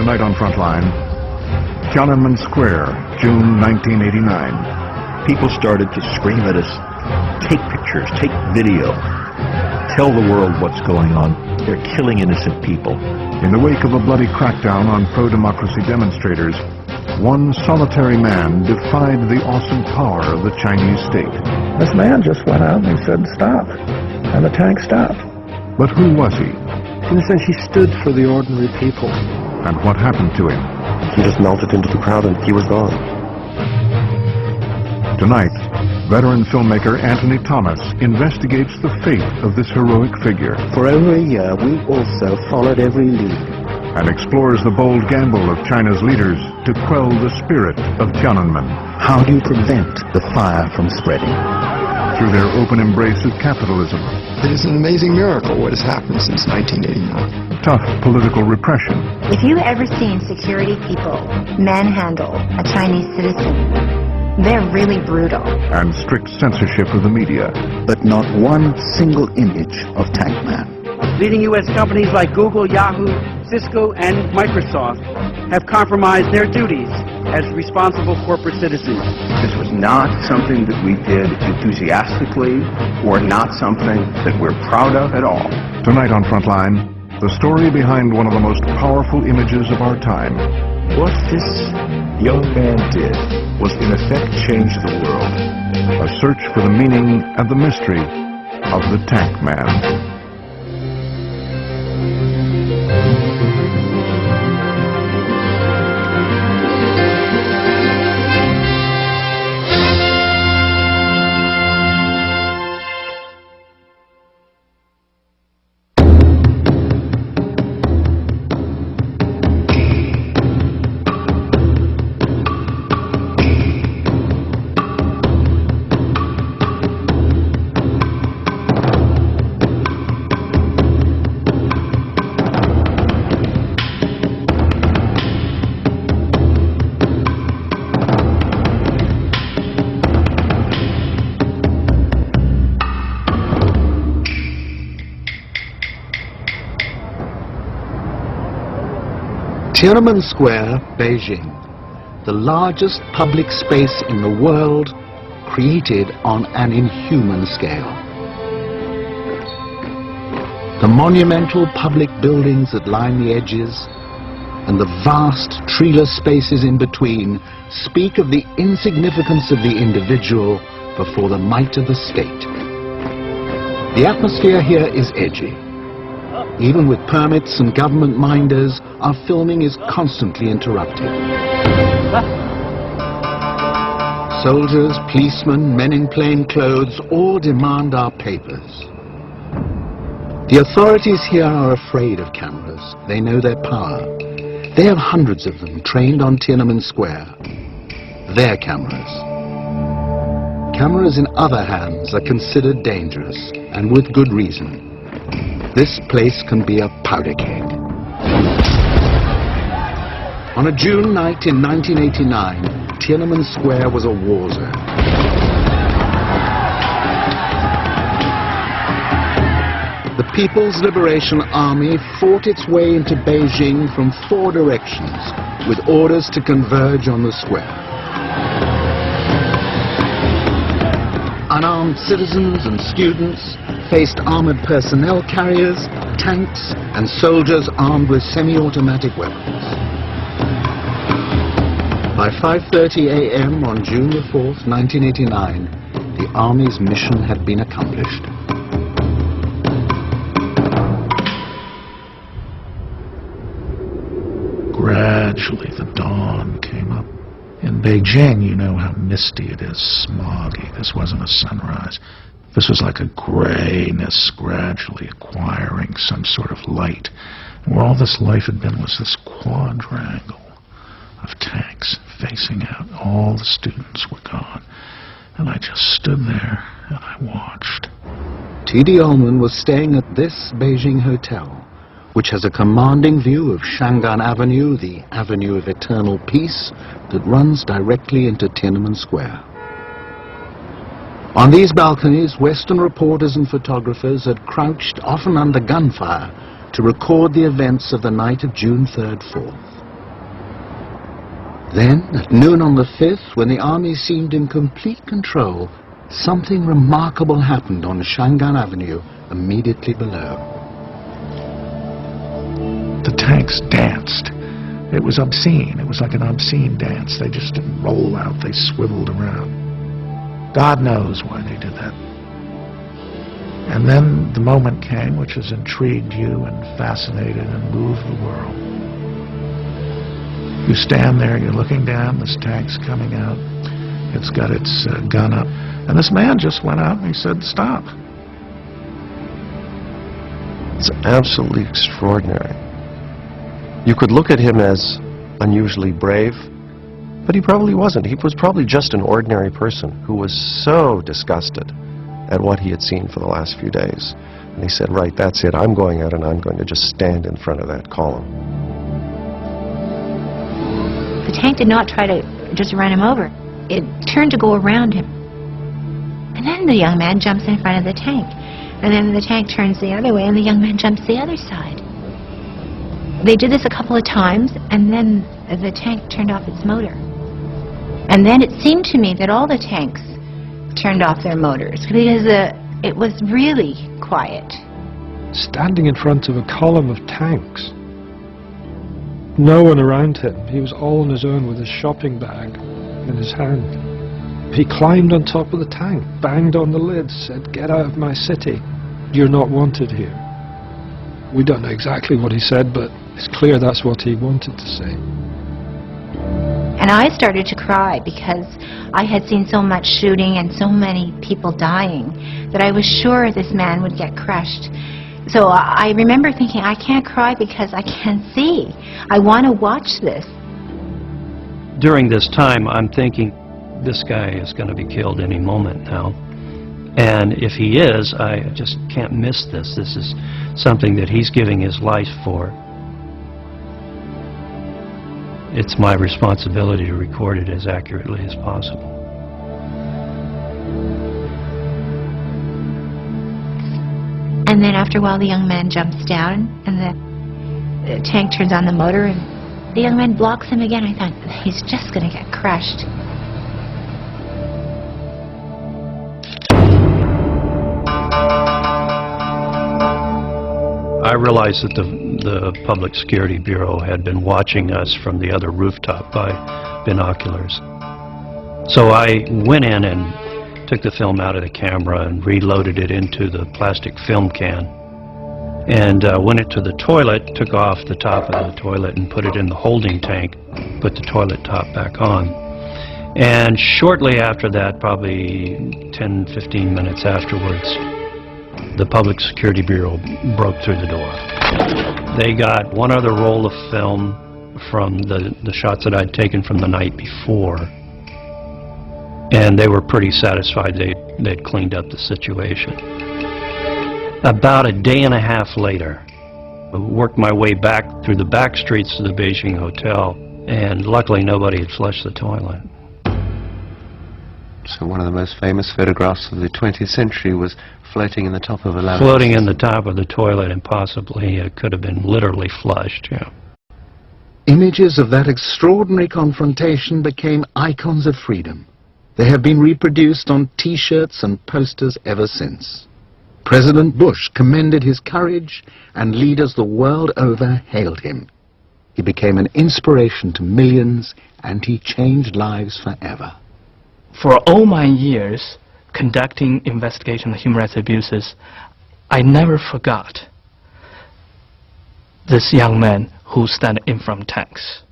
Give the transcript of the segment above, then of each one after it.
Tonight on Frontline, Tiananmen Square, June 1989. People started to scream at us, take pictures, take video, tell the world what's going on. They're killing innocent people. In the wake of a bloody crackdown on pro-democracy demonstrators, one solitary man defied the awesome power of the Chinese state. This man just went out and he said, stop. And the tank stopped. But who was he? In a sense, he stood for the ordinary people. And what happened to him? He just melted into the crowd and he was gone. Tonight, veteran filmmaker Anthony Thomas investigates the fate of this heroic figure. For over a year, we also followed every lead. And explores the bold gamble of China's leaders to quell the spirit of Tiananmen. How do you prevent the fire from spreading? Through their open embrace of capitalism. It is an amazing miracle what has happened since 1989. Tough political repression. If you've ever seen security people manhandle a Chinese citizen, they're really brutal. And strict censorship of the media. But not one single image of Tank Man. Leading U.S. companies like Google, Yahoo, Cisco, and Microsoft have compromised their duties as responsible corporate citizens. This was not something that we did enthusiastically or not something that we're proud of at all. Tonight on Frontline, the story behind one of the most powerful images of our time. What this young man did was in effect change the world. A search for the meaning and the mystery of the Tank Man. Tiananmen Square, Beijing, the largest public space in the world created on an inhuman scale. The monumental public buildings that line the edges and the vast treeless spaces in between speak of the insignificance of the individual before the might of the state. The atmosphere here is edgy. Even with permits and government minders, our filming is constantly interrupted. Soldiers, policemen, men in plain clothes all demand our papers. The authorities here are afraid of cameras. They know their power. They have hundreds of them trained on Tiananmen Square. Their cameras. Cameras in other hands are considered dangerous, and with good reason. This place can be a powder keg. On a June night in 1989, Tiananmen Square was a war zone. The People's Liberation Army fought its way into Beijing from 4 directions, with orders to converge on the square. Unarmed citizens and students faced armored personnel carriers, tanks, and soldiers armed with semi-automatic weapons. By 5:30 a.m. on June the 4th, 1989, the Army's mission had been accomplished. Gradually, the dawn came up. In Beijing, you know how misty it is, smoggy. This wasn't a sunrise. This was like a grayness gradually acquiring some sort of light. And where all this life had been was this quadrangle of tanks facing out. All the students were gone. And I just stood there and I watched. T.D. Ullman was staying at this Beijing hotel, which has a commanding view of Shangan Avenue, the Avenue of Eternal Peace, that runs directly into Tiananmen Square. On these balconies, Western reporters and photographers had crouched, often under gunfire, to record the events of the night of June 3rd, 4th. Then, at noon on the 5th, when the army seemed in complete control, something remarkable happened on Shangan Avenue, immediately below. The tanks danced. It was obscene. It was like an obscene dance. They just didn't roll out. They swiveled around. God knows why they did that. And then the moment came which has intrigued you and fascinated and moved the world. You stand there, you're looking down, this tank's coming out. It's got its gun up. And this man just went out and he said, stop. It's absolutely extraordinary. You could look at him as unusually brave, but he probably wasn't. He was probably just an ordinary person who was so disgusted at what he had seen for the last few days. And he said, right, that's it. I'm going out and I'm going to just stand in front of that column. The tank did not try to just run him over. It turned to go around him. And then the young man jumps in front of the tank. And then the tank turns the other way and the young man jumps the other side. They did this a couple of times and then the tank turned off its motor. And then it seemed to me that all the tanks turned off their motors because it was really quiet. Standing in front of a column of tanks. No one around him. He was all on his own with his shopping bag in his hand. He climbed on top of the tank, banged on the lid, said, "Get out of my city. You're not wanted here." We don't know exactly what he said, but it's clear that's what he wanted to say. And I started to cry because I had seen so much shooting and so many people dying that I was sure this man would get crushed. So I remember thinking, I can't cry because I can't see. I want to watch this. During this time, I'm thinking, this guy is going to be killed any moment now. And if he is, I just can't miss this. This is something that he's giving his life for. It's my responsibility to record it as accurately as possible. And then after a while the young man jumps down and the tank turns on the motor and the young man blocks him again. I thought, he's just going to get crushed. I realized that the Public Security Bureau had been watching us from the other rooftop by binoculars. So I went in and took the film out of the camera and reloaded it into the plastic film can. And went it to the toilet, took off the top of the toilet and put it in the holding tank, put the toilet top back on. And shortly after that, probably 10-15 minutes afterwards, the Public Security Bureau broke through the door. They got one other roll of film from the shots that I'd taken from the night before, and they were pretty satisfied they'd cleaned up the situation. About a day and a half later, I worked my way back through the back streets to the Beijing Hotel, and luckily nobody had flushed the toilet. So one of the most famous photographs of the 20th century was floating in the top of a lavabo. Floating in the top of the toilet, and possibly it could have been literally flushed, yeah. Images of that extraordinary confrontation became icons of freedom. They have been reproduced on T-shirts and posters ever since. President Bush commended his courage, and leaders the world over hailed him. He became an inspiration to millions, and he changed lives forever. For all my years conducting investigation of human rights abuses, I never forgot this young man who stood in front of tanks.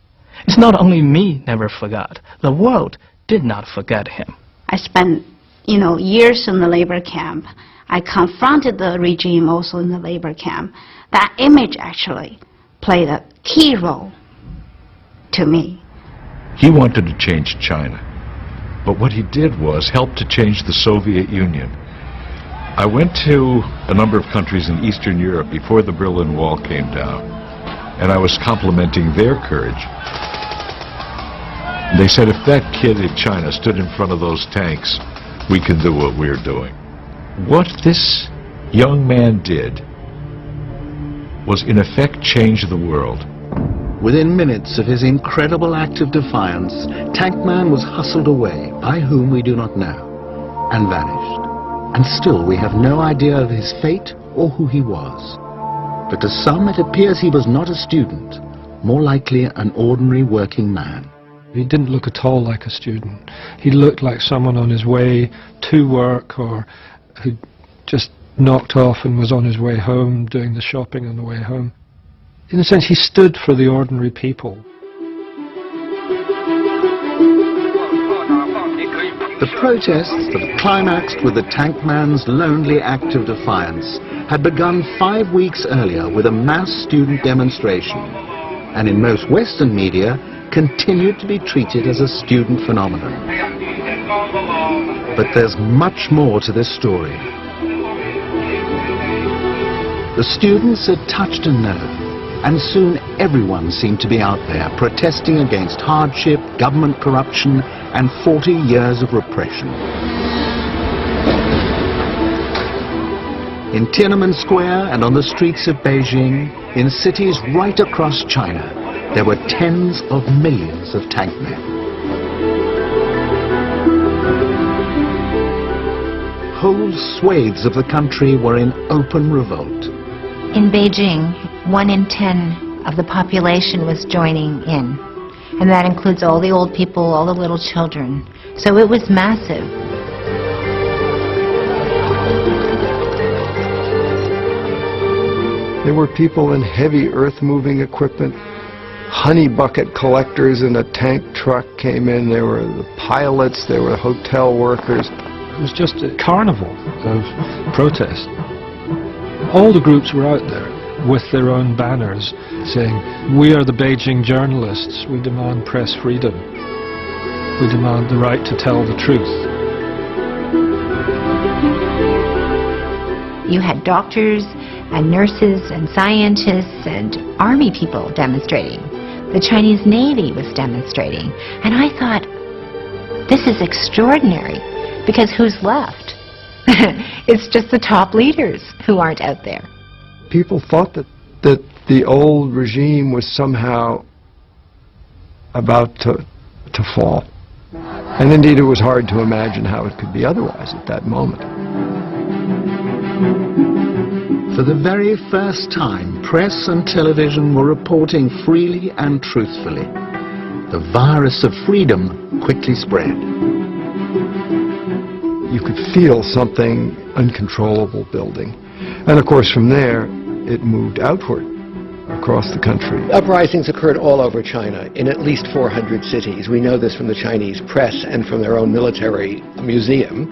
It's not only me never forgot, the world did not forget him. I spent, years in the labor camp. I confronted the regime also in the labor camp. That image actually played a key role to me. He wanted to change China, but what he did was help to change the Soviet Union. I went to a number of countries in Eastern Europe before the Berlin Wall came down, and I was complimenting their courage. They said, if that kid in China stood in front of those tanks, we can do what we're doing. What this young man did was in effect change the world. Within minutes of his incredible act of defiance, Tankman was hustled away, by whom we do not know, and vanished. And still we have no idea of his fate or who he was. But to some it appears he was not a student, more likely an ordinary working man. He didn't look at all like a student. He looked like someone on his way to work, or who just knocked off and was on his way home, doing the shopping on the way home. In a sense, he stood for the ordinary people. The protests that climaxed with the Tankman's lonely act of defiance had begun 5 weeks earlier with a mass student demonstration, and in most Western media continued to be treated as a student phenomenon. But there's much more to this story. The students had touched a nerve, and soon everyone seemed to be out there protesting against hardship, government corruption, and 40 years of repression. In Tiananmen Square and on the streets of Beijing, in cities right across China, there were tens of millions of tankmen. Whole swathes of the country were in open revolt. In Beijing, 1 in 10 of the population was joining in. And that includes all the old people, all the little children. So it was massive. There were people in heavy earth-moving equipment. Honey bucket collectors in a tank truck came in. There were the pilots, there were hotel workers. It was just a carnival of protest. All the groups were out there with their own banners saying, "We are the Beijing journalists. We demand press freedom. We demand the right to tell the truth." You had doctors and nurses and scientists and army people demonstrating. The Chinese Navy was demonstrating. And I thought, this is extraordinary, because who's left? It's just the top leaders who aren't out there. People thought that the old regime was somehow about to fall. And indeed it was hard to imagine how it could be otherwise at that moment. For the very first time, press and television were reporting freely and truthfully. The virus of freedom quickly spread. You could feel something uncontrollable building. And of course from there, it moved outward across the country. Uprisings occurred all over China, in at least 400 cities. We know this from the Chinese press and from their own military museum,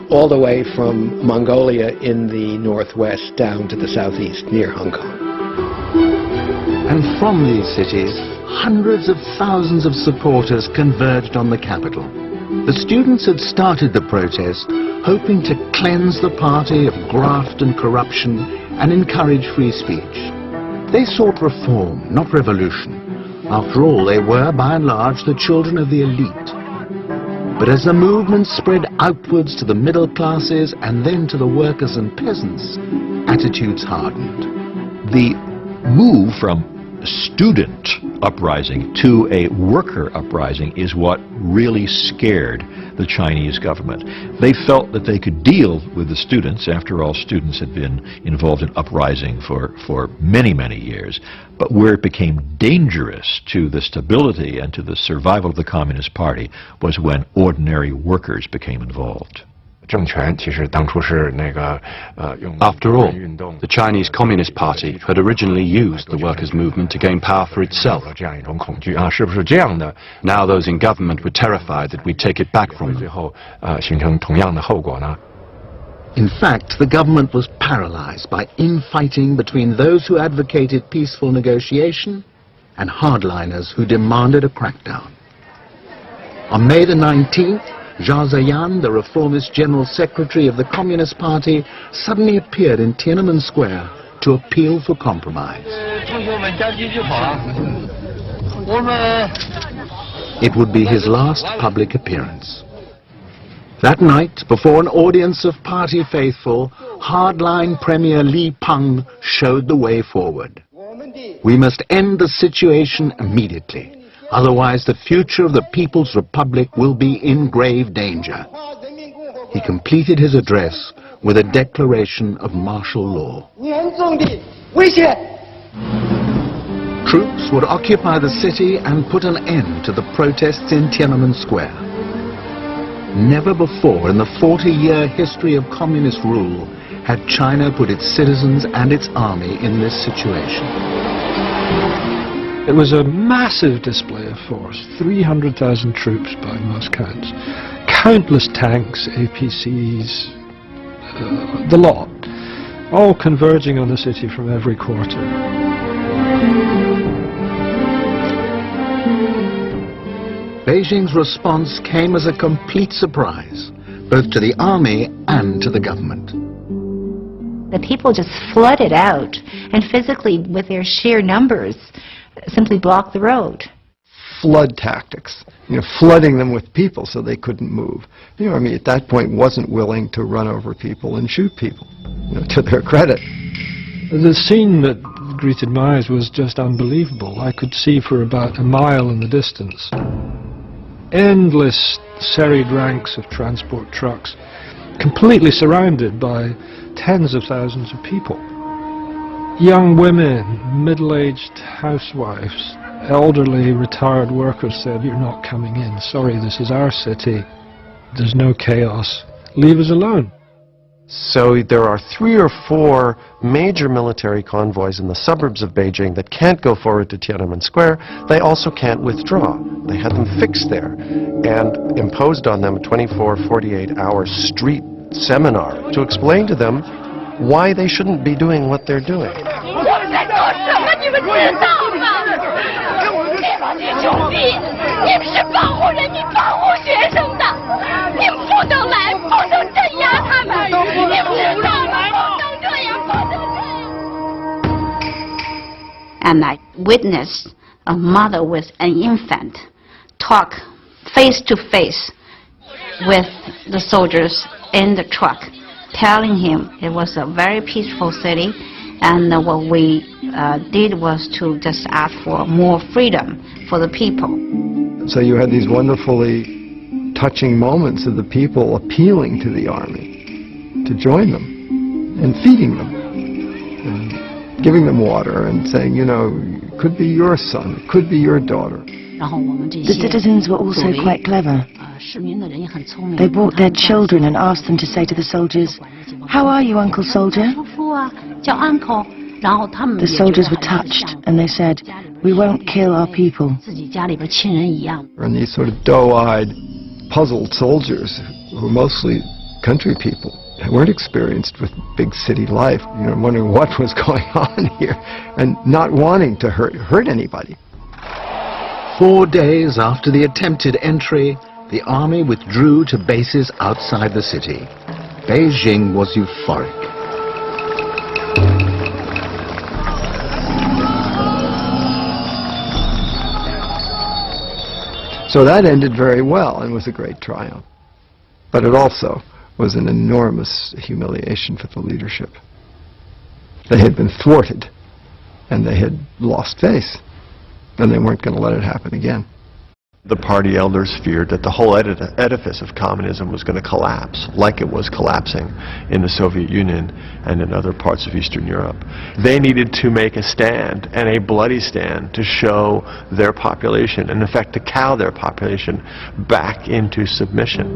all the way from Mongolia in the northwest down to the southeast near Hong Kong. And from these cities, hundreds of thousands of supporters converged on the capital. The students had started the protest hoping to cleanse the party of graft and corruption and encourage free speech. They sought reform, not revolution. After all, they were, by and large, the children of the elite. But as the movement spread outwards to the middle classes and then to the workers and peasants, attitudes hardened. The move from student uprising to a worker uprising is what really scared the Chinese government. They felt that they could deal with the students. After all, students had been involved in uprising for many, many years. But where it became dangerous to the stability and to the survival of the Communist Party was when ordinary workers became involved. After all, the Chinese Communist Party had originally used the workers' movement to gain power for itself. Now those in government were terrified that we'd take it back from them. In fact, the government was paralyzed by infighting between those who advocated peaceful negotiation and hardliners who demanded a crackdown. On May the 19th, Zhao Ziyan, the reformist general secretary of the Communist Party, suddenly appeared in Tiananmen Square to appeal for compromise. It would be his last public appearance. That night, before an audience of party faithful, hardline Premier Li Peng showed the way forward. "We must end the situation immediately. Otherwise, the future of the People's Republic will be in grave danger." He completed his address with a declaration of martial law. Troops would occupy the city and put an end to the protests in Tiananmen Square. Never before in the 40-year history of communist rule had China put its citizens and its army in this situation. It was a massive display of force, 300,000 troops by most counts, countless tanks, APCs, the lot, all converging on the city from every quarter. Beijing's response came as a complete surprise, both to the army and to the government. The people just flooded out, and physically, with their sheer numbers, simply blocked the road. Flood tactics, flooding them with people so they couldn't move. The army at that point wasn't willing to run over people and shoot people, to their credit. The scene that greeted my eyes was just unbelievable. I could see for about a mile in the distance endless serried ranks of transport trucks, completely surrounded by tens of thousands of people. Young women, middle-aged housewives, elderly retired workers said, "You're not coming in. Sorry, this is our city. There's no chaos. Leave us alone." So there are 3 or 4 major military convoys in the suburbs of Beijing that can't go forward to Tiananmen Square. They also can't withdraw. They had them fixed there and imposed on them a 24, 48-hour street seminar to explain to them why they shouldn't be doing what they're doing. And I witnessed a mother with an infant talk face to face with the soldiers in the truck, telling him it was a very peaceful city, and what we did was to just ask for more freedom for the people. So you had these wonderfully touching moments of the people appealing to the army to join them and feeding them and giving them water and saying, it could be your son, it could be your daughter. The citizens were also quite clever. They brought their children and asked them to say to the soldiers, "How are you, Uncle Soldier?" The soldiers were touched and they said, "We won't kill our people." And these sort of doe-eyed, puzzled soldiers who were mostly country people, they weren't experienced with big city life, wondering what was going on here and not wanting to hurt anybody. 4 days after the attempted entry, the army withdrew to bases outside the city. Beijing was euphoric. So that ended very well and was a great triumph. But it also was an enormous humiliation for the leadership. They had been thwarted and they had lost face, and they weren't going to let it happen again. The party elders feared that the whole edifice of communism was going to collapse, like it was collapsing in the Soviet Union and in other parts of Eastern Europe. They needed to make a stand, and a bloody stand, to show their population, and in fact to cow their population back into submission.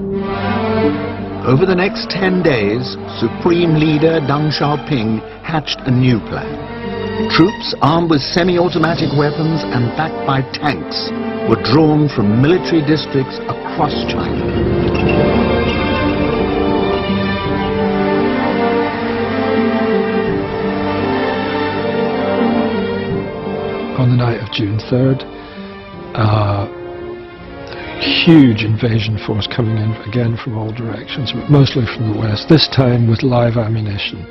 Over the next 10 days, Supreme Leader Deng Xiaoping hatched a new plan. Troops armed with semi-automatic weapons and backed by tanks were drawn from military districts across China. On the night of June 3rd, huge invasion force coming in again from all directions, but mostly from the west, this time with live ammunition.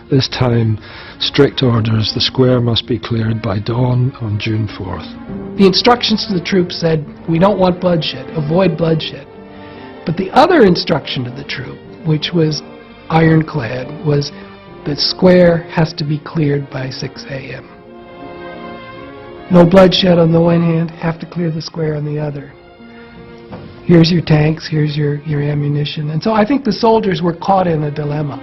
This time, strict orders: the square must be cleared by dawn on June 4th. The instructions to the troops said, "We don't want bloodshed, avoid bloodshed." But the other instruction to the troop, which was ironclad, was the square has to be cleared by 6 a.m. No bloodshed on the one hand, have to clear the square on the other. Here's your tanks, here's your ammunition. And so I think the soldiers were caught in a dilemma.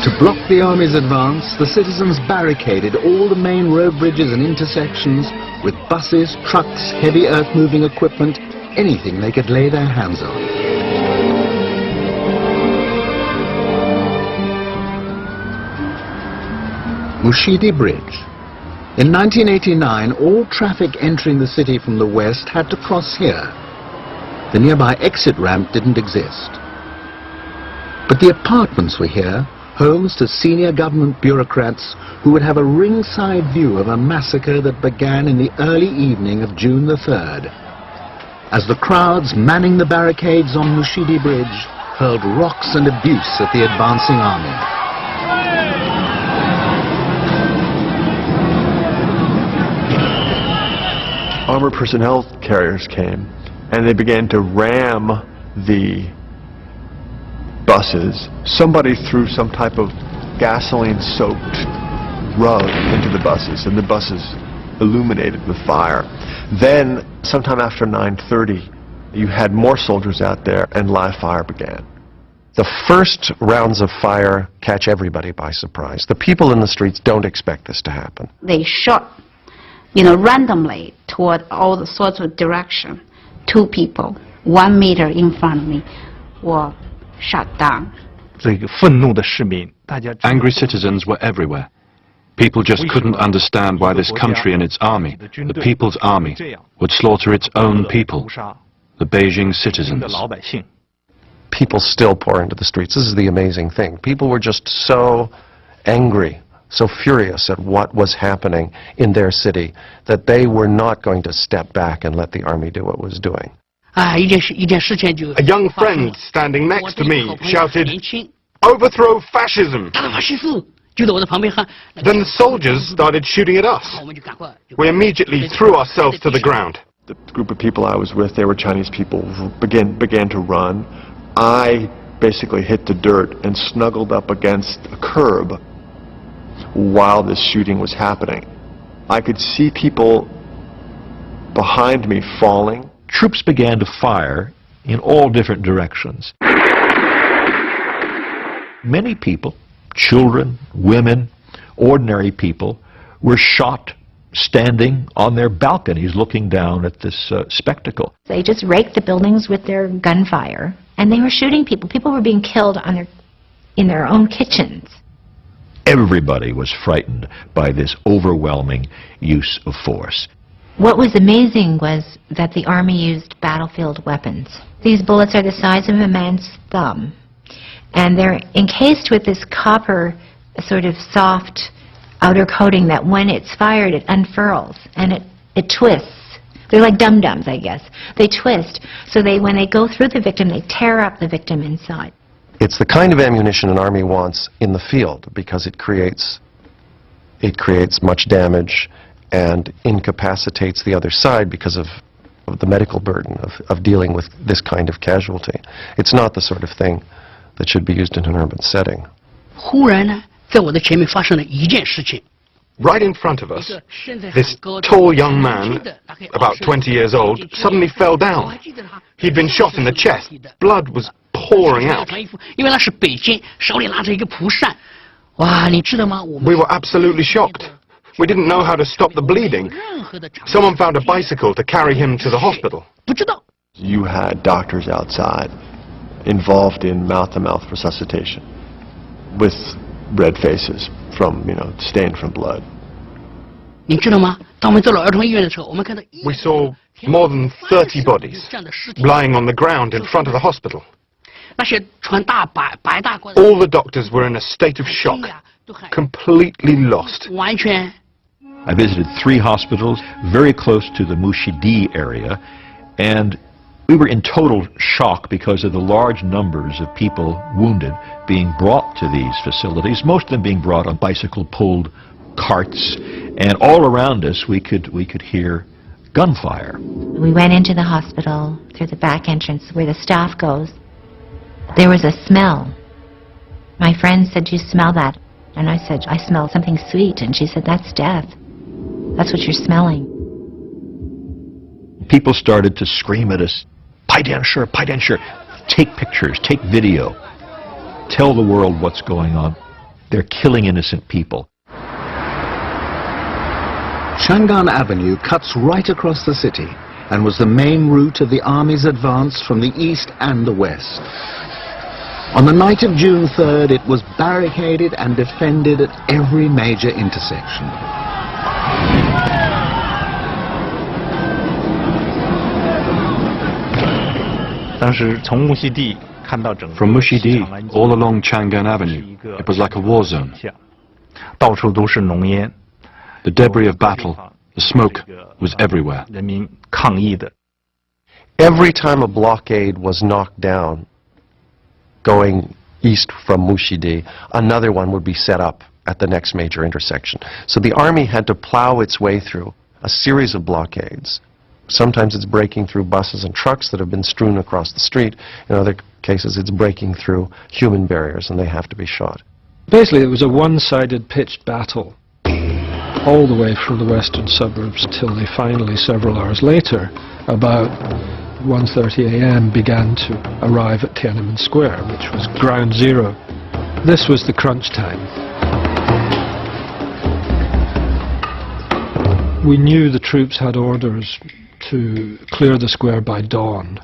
To block the army's advance, the citizens barricaded all the main road bridges and intersections with buses, trucks, heavy earth-moving equipment, anything they could lay their hands on. Mushidi Bridge. In 1989, all traffic entering the city from the west had to cross here. The nearby exit ramp didn't exist. But the apartments were here, homes to senior government bureaucrats who would have a ringside view of a massacre that began in the early evening of June the 3rd, as the crowds manning the barricades on Mushidi Bridge hurled rocks and abuse at the advancing army. Armored personnel carriers came, and they began to ram the buses. Somebody threw some type of gasoline-soaked rug into the buses, and the buses illuminated with fire. Then, sometime after 9:30, you had more soldiers out there, and live fire began. The first rounds of fire catch everybody by surprise. The people in the streets don't expect this to happen. They shot, randomly toward all the sorts of direction. 2 people, 1 meter in front of me, were shot down. Angry citizens were everywhere. People just couldn't understand why this country and its army, the People's Army, would slaughter its own people, the Beijing citizens. People still pour into the streets. This is the amazing thing. People were just so angry, so furious at what was happening in their city that they were not going to step back and let the army do what it was doing. A young friend standing next to me shouted, "Overthrow fascism!" Then the soldiers started shooting at us. We immediately threw ourselves to the ground. The group of people I was with, they were Chinese people, who began to run. I basically hit the dirt and snuggled up against a curb while this shooting was happening. I could see people behind me falling. Troops began to fire in all different directions. Many people, children, women, ordinary people, were shot standing on their balconies looking down at this spectacle. They just raked the buildings with their gunfire, and they were shooting people. People were being killed in their own kitchens. Everybody was frightened by this overwhelming use of force. What was amazing was that the army used battlefield weapons. These bullets are the size of a man's thumb, and they're encased with this copper sort of soft outer coating that when it's fired it unfurls and it twists. They're like dum-dums, I guess. They twist, so when they go through the victim, they tear up the victim inside. It's the kind of ammunition an army wants in the field because it creates much damage and incapacitates the other side because of the medical burden of dealing with this kind of casualty. It's not the sort of thing that should be used in an urban setting. Right in front of us, this tall young man, about 20 years old, suddenly fell down. He'd been shot in the chest. Blood was pouring out. We were absolutely shocked. We didn't know how to stop the bleeding. Someone found a bicycle to carry him to the hospital. You had doctors outside involved in mouth-to-mouth resuscitation with red faces from, stained from blood. We saw more than 30 bodies lying on the ground in front of the hospital. All the doctors were in a state of shock, completely lost. I visited 3 hospitals very close to the Mushidi area, and we were in total shock because of the large numbers of people wounded being brought to these facilities, most of them being brought on bicycle-pulled carts, and all around us we could hear gunfire. We went into the hospital through the back entrance where the staff goes. There was a smell. My friend said, "You smell that?" And I said, I smell something sweet. And she said, that's death. That's what you're smelling. People started to scream at us, 拍电视, 拍电视, take pictures, take video, tell the world what's going on. They're killing innocent people. Chang'an Avenue cuts right across the city and was the main route of the army's advance from the east and the west. On the night of June 3rd, it was barricaded and defended at every major intersection. From Mushidi, all along Chang'an Avenue, it was like a war zone. The debris of battle, the smoke, was everywhere. Every time a blockade was knocked down, going east from Mushidi, another one would be set up at the next major intersection. So the army had to plow its way through a series of blockades. Sometimes it's breaking through buses and trucks that have been strewn across the street. In other cases, it's breaking through human barriers, and they have to be shot. Basically, it was a one-sided pitched battle all the way from the western suburbs till they finally, several hours later, about 1:30 a.m. began to arrive at Tiananmen Square, which was ground zero. This was the crunch time. We knew the troops had orders to clear the square by dawn.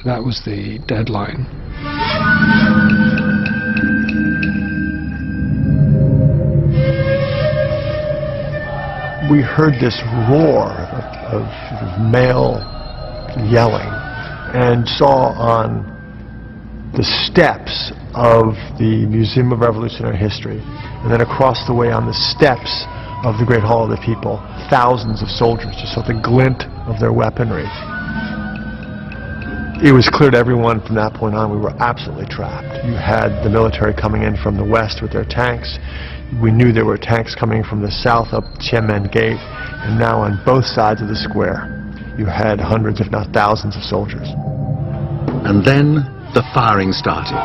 That was the deadline. We heard this roar of male yelling and saw on the steps of the Museum of Revolutionary History, and then across the way on the steps of the Great Hall of the People, thousands of soldiers. Just saw the glint of their weaponry. It was clear to everyone from that point on we were absolutely trapped. You had the military coming in from the west with their tanks. We knew there were tanks coming from the south up Tiananmen Gate, and now on both sides of the square you had hundreds if not thousands of soldiers. And then the firing started.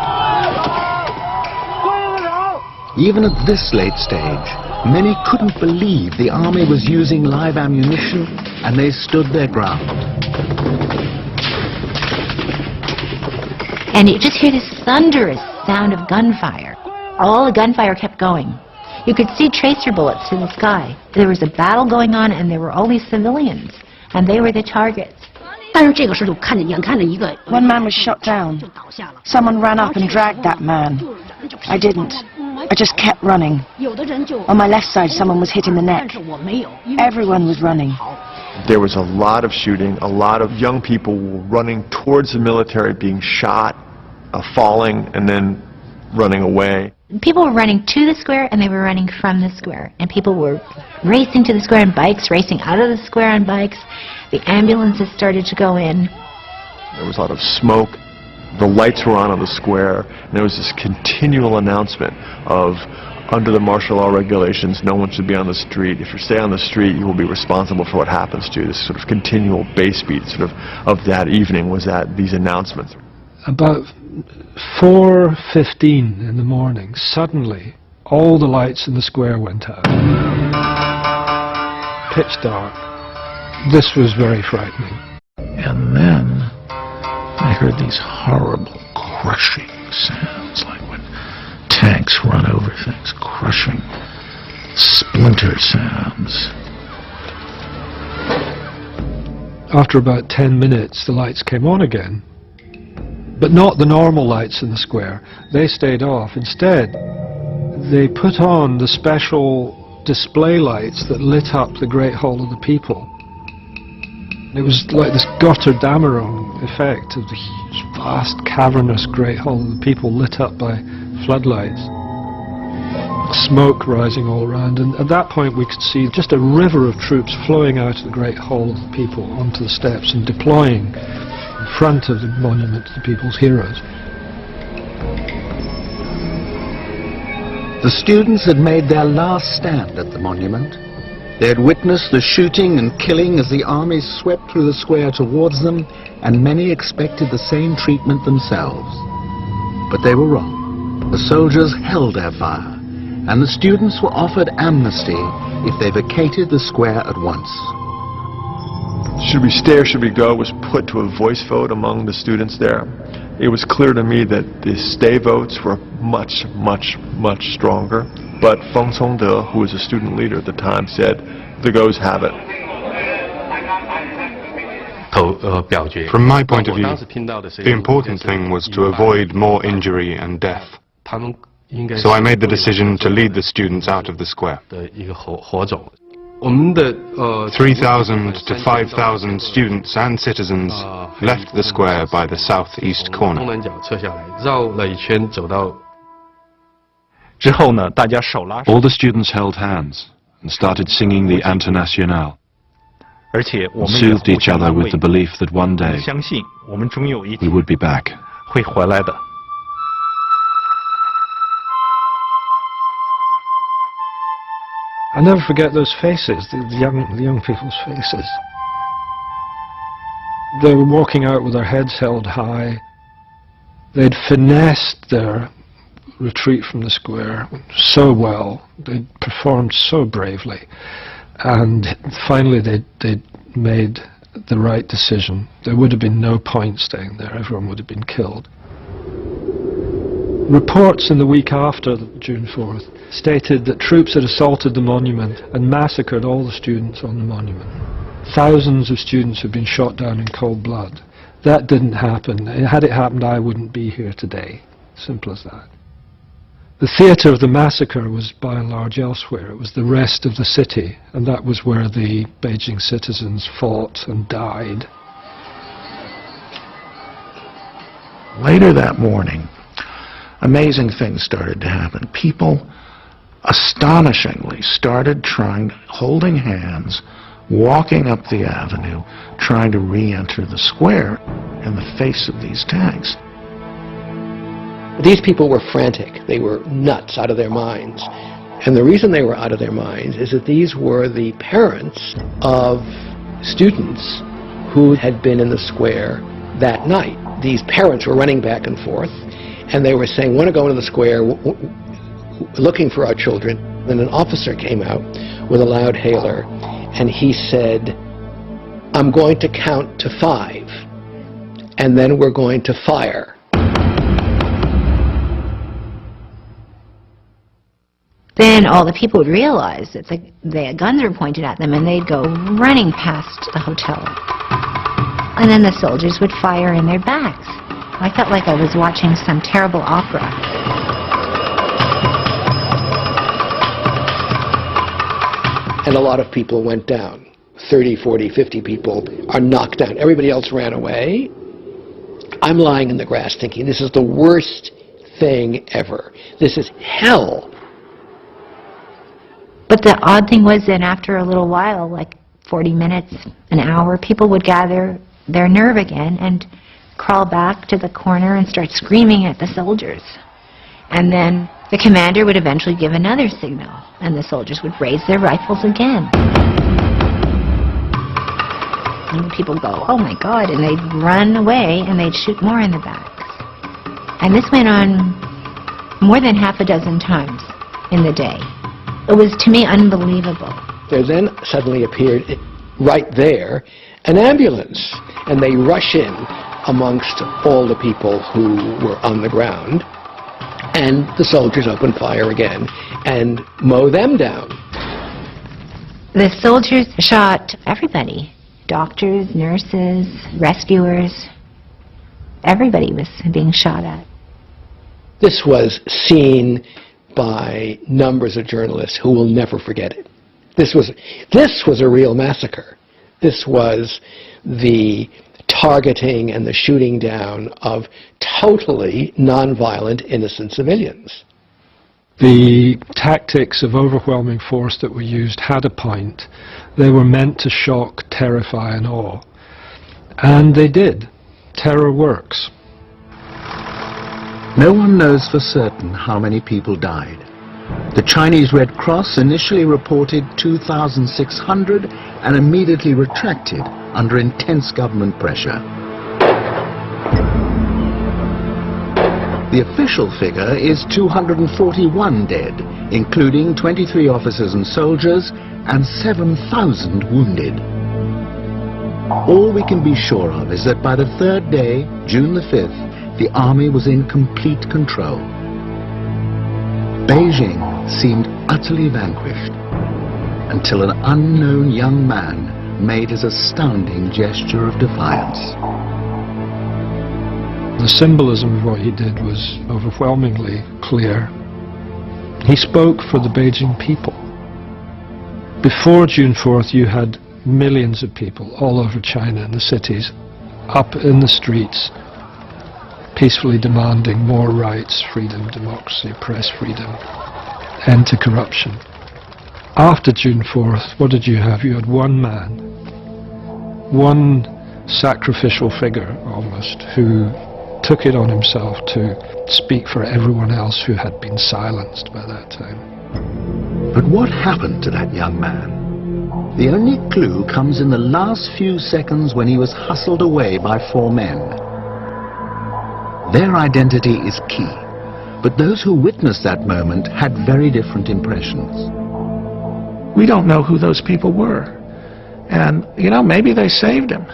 Even at this late stage, many couldn't believe the army was using live ammunition, and they stood their ground. And you just hear this thunderous sound of gunfire. All the gunfire kept going. You could see tracer bullets in the sky. There was a battle going on, and there were all these civilians, and they were the targets. One man was shot down. Someone ran up and dragged that man. I didn't. I just kept running. On my left side, someone was hit in the neck. Everyone was running. There was a lot of shooting, a lot of young people running towards the military, being shot, falling, and then running away. People were running to the square, and they were running from the square. And people were racing to the square on bikes, racing out of the square on bikes. The ambulances started to go in. There was a lot of smoke. The lights were on the square, and there was this continual announcement of, under the martial law regulations, no one should be on the street. If you stay on the street, you will be responsible for what happens to you. This sort of continual bass beat of that evening was these announcements. About 4:15 in the morning, suddenly, all the lights in the square went out. Pitch dark. This was very frightening. And then I heard these horrible crushing sounds, like when tanks run over things, crushing splinter sounds. After about 10 minutes, the lights came on again. But not the normal lights in the square. They stayed off. Instead, they put on the special display lights that lit up the Great Hall of the People. It was like this Götterdämmerung effect of the huge, vast, cavernous Great Hall of the People lit up by floodlights. Smoke rising all around, and at that point we could see just a river of troops flowing out of the Great Hall of the People onto the steps and deploying in front of the monument to the people's heroes. The students had made their last stand at the monument. They had witnessed the shooting and killing as the army swept through the square towards them, and many expected the same treatment themselves. But they were wrong. The soldiers held their fire, and the students were offered amnesty if they vacated the square at once. Should we stay or should we go was put to a voice vote among the students there. It was clear to me that the stay votes were much, much, much stronger. But Feng Congde, who was a student leader at the time, said, the goes have it. From my point of view, the important thing was to avoid more injury and death. So I made the decision to lead the students out of the square. 3,000 to 5,000 students and citizens left the square by the southeast corner. All the students held hands and started singing the Internationale, and soothed each other with the belief that one day we would be back. I'll never forget those faces, the young people's faces. They were walking out with their heads held high. They'd finessed their retreat from the square so well. They'd performed so bravely. And finally they'd made the right decision. There would have been no point staying there. Everyone would have been killed. Reports in the week after June 4th stated that troops had assaulted the monument and massacred all the students on the monument. Thousands of students had been shot down in cold blood. That didn't happen. Had it happened, I wouldn't be here today. Simple as that. The theatre of the massacre was by and large elsewhere. It was the rest of the city, and that was where the Beijing citizens fought and died. Later that morning, amazing things started to happen. People astonishingly started holding hands, walking up the avenue, trying to re-enter the square in the face of these tanks. These people were frantic. They were nuts, out of their minds. And the reason they were out of their minds is that these were the parents of students who had been in the square that night. These parents were running back and forth, and they were saying, want to go into the square, looking for our children. Then an officer came out with a loud hailer, and he said, I'm going to count to 5, and then we're going to fire. Then all the people would realize that the guns were pointed at them, and they'd go running past the hotel. And then the soldiers would fire in their backs. I felt like I was watching some terrible opera. And a lot of people went down. 30, 40, 50 people are knocked down. Everybody else ran away. I'm lying in the grass thinking, this is the worst thing ever. This is hell. But the odd thing was that after a little while, like 40 minutes, an hour, people would gather their nerve again and crawl back to the corner and start screaming at the soldiers. And then the commander would eventually give another signal, and the soldiers would raise their rifles again. And people go, oh my God, and they'd run away and they'd shoot more in the backs. And this went on more than half a dozen times in the day. It was, to me, unbelievable. There then suddenly appeared, right there, an ambulance. And they rush in amongst all the people who were on the ground. And the soldiers open fire again and mow them down. The soldiers shot everybody. Doctors, nurses, rescuers. Everybody was being shot at. This was seen by numbers of journalists who will never forget it. This was a real massacre. This was the targeting and the shooting down of totally nonviolent, innocent civilians. The tactics of overwhelming force that were used had a point. They were meant to shock, terrify, and awe. And they did. Terror works. No one knows for certain how many people died. The Chinese Red Cross initially reported 2,600 and immediately retracted under intense government pressure. The official figure is 241 dead, including 23 officers and soldiers and 7,000 wounded. All we can be sure of is that by the third day, June the 5th, the army was in complete control. Beijing seemed utterly vanquished until an unknown young man made his astounding gesture of defiance. The symbolism of what he did was overwhelmingly clear. He spoke for the Beijing people. Before June 4th, you had millions of people all over China in the cities, up in the streets, peacefully demanding more rights, freedom, democracy, press freedom, end to corruption. After June 4th, what did you have? You had one man, one sacrificial figure almost, who took it on himself to speak for everyone else who had been silenced by that time. But what happened to that young man? The only clue comes in the last few seconds when he was hustled away by 4 men. Their identity is key, but those who witnessed that moment had very different impressions. We don't know who those people were. And, you know, maybe they saved him.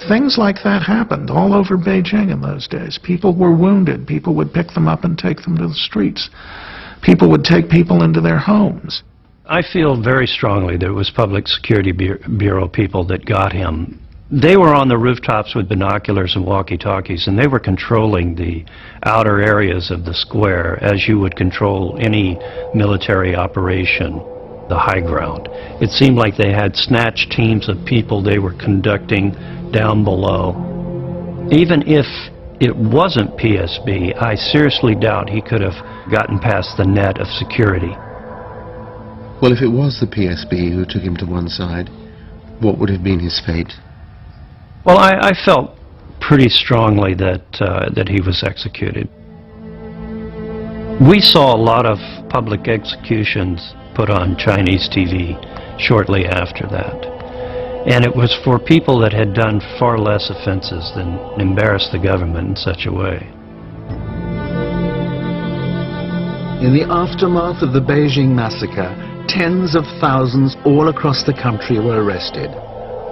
Things like that happened all over Beijing in those days. People were wounded. People would pick them up and take them to the streets. People would take people into their homes. I feel very strongly there was Public Security Bureau people that got him. They were on the rooftops with binoculars and walkie-talkies, and they were controlling the outer areas of the square as you would control any military operation, the high ground. It seemed like they had snatch teams of people they were conducting down below. Even if it wasn't PSB, I seriously doubt he could have gotten past the net of security. Well, if it was the PSB who took him to one side, what would have been his fate? Well, I felt pretty strongly that he was executed. We saw a lot of public executions put on Chinese TV shortly after that. And it was for people that had done far less offenses than embarrass the government in such a way. In the aftermath of the Beijing massacre, tens of thousands all across the country were arrested.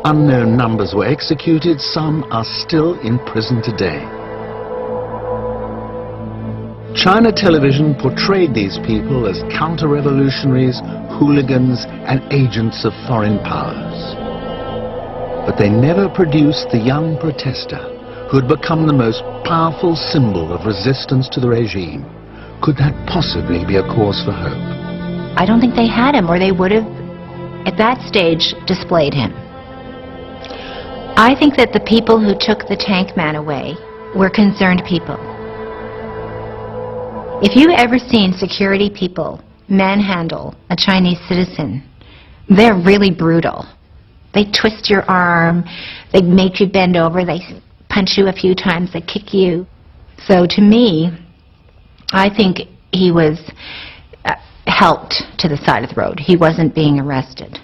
Unknown numbers were executed, some are still in prison today. China television portrayed these people as counter-revolutionaries, hooligans, and agents of foreign powers. But they never produced the young protester who had become the most powerful symbol of resistance to the regime. Could that possibly be a cause for hope? I don't think they had him, or they would have, at that stage, displayed him. I think that the people who took the tank man away were concerned people. If you've ever seen security people manhandle a Chinese citizen, they're really brutal. They twist your arm, they make you bend over, they punch you a few times, they kick you. So to me, I think he was helped to the side of the road. He wasn't being arrested.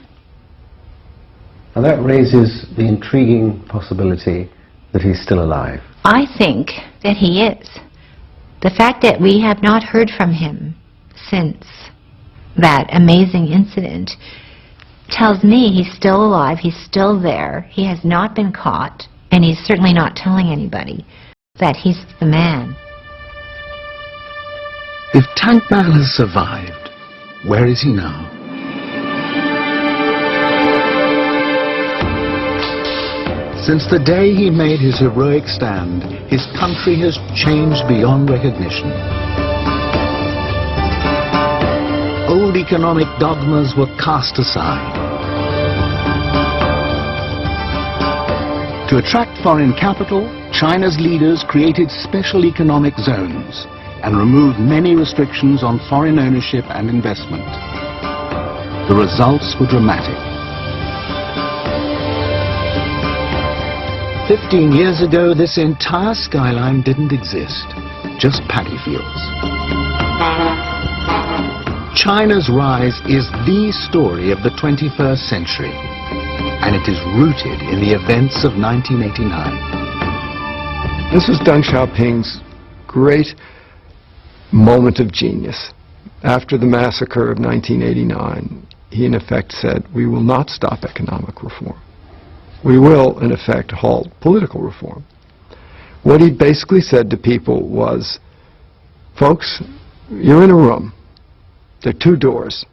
Now that raises the intriguing possibility that he's still alive. I think that he is. The fact that we have not heard from him since that amazing incident tells me he's still alive, he's still there, he has not been caught, and he's certainly not telling anybody that he's the man. If Tank Man has survived, where is he now? Since the day he made his heroic stand, his country has changed beyond recognition. Old economic dogmas were cast aside. To attract foreign capital, China's leaders created special economic zones and removed many restrictions on foreign ownership and investment. The results were dramatic. 15 years ago, this entire skyline didn't exist, just paddy fields. China's rise is the story of the 21st century, and it is rooted in the events of 1989. This was Deng Xiaoping's great moment of genius. After the massacre of 1989, he in effect said, we will not stop economic reform. We will, in effect, halt political reform. What he basically said to people was, folks, you're in a room. There are two doors.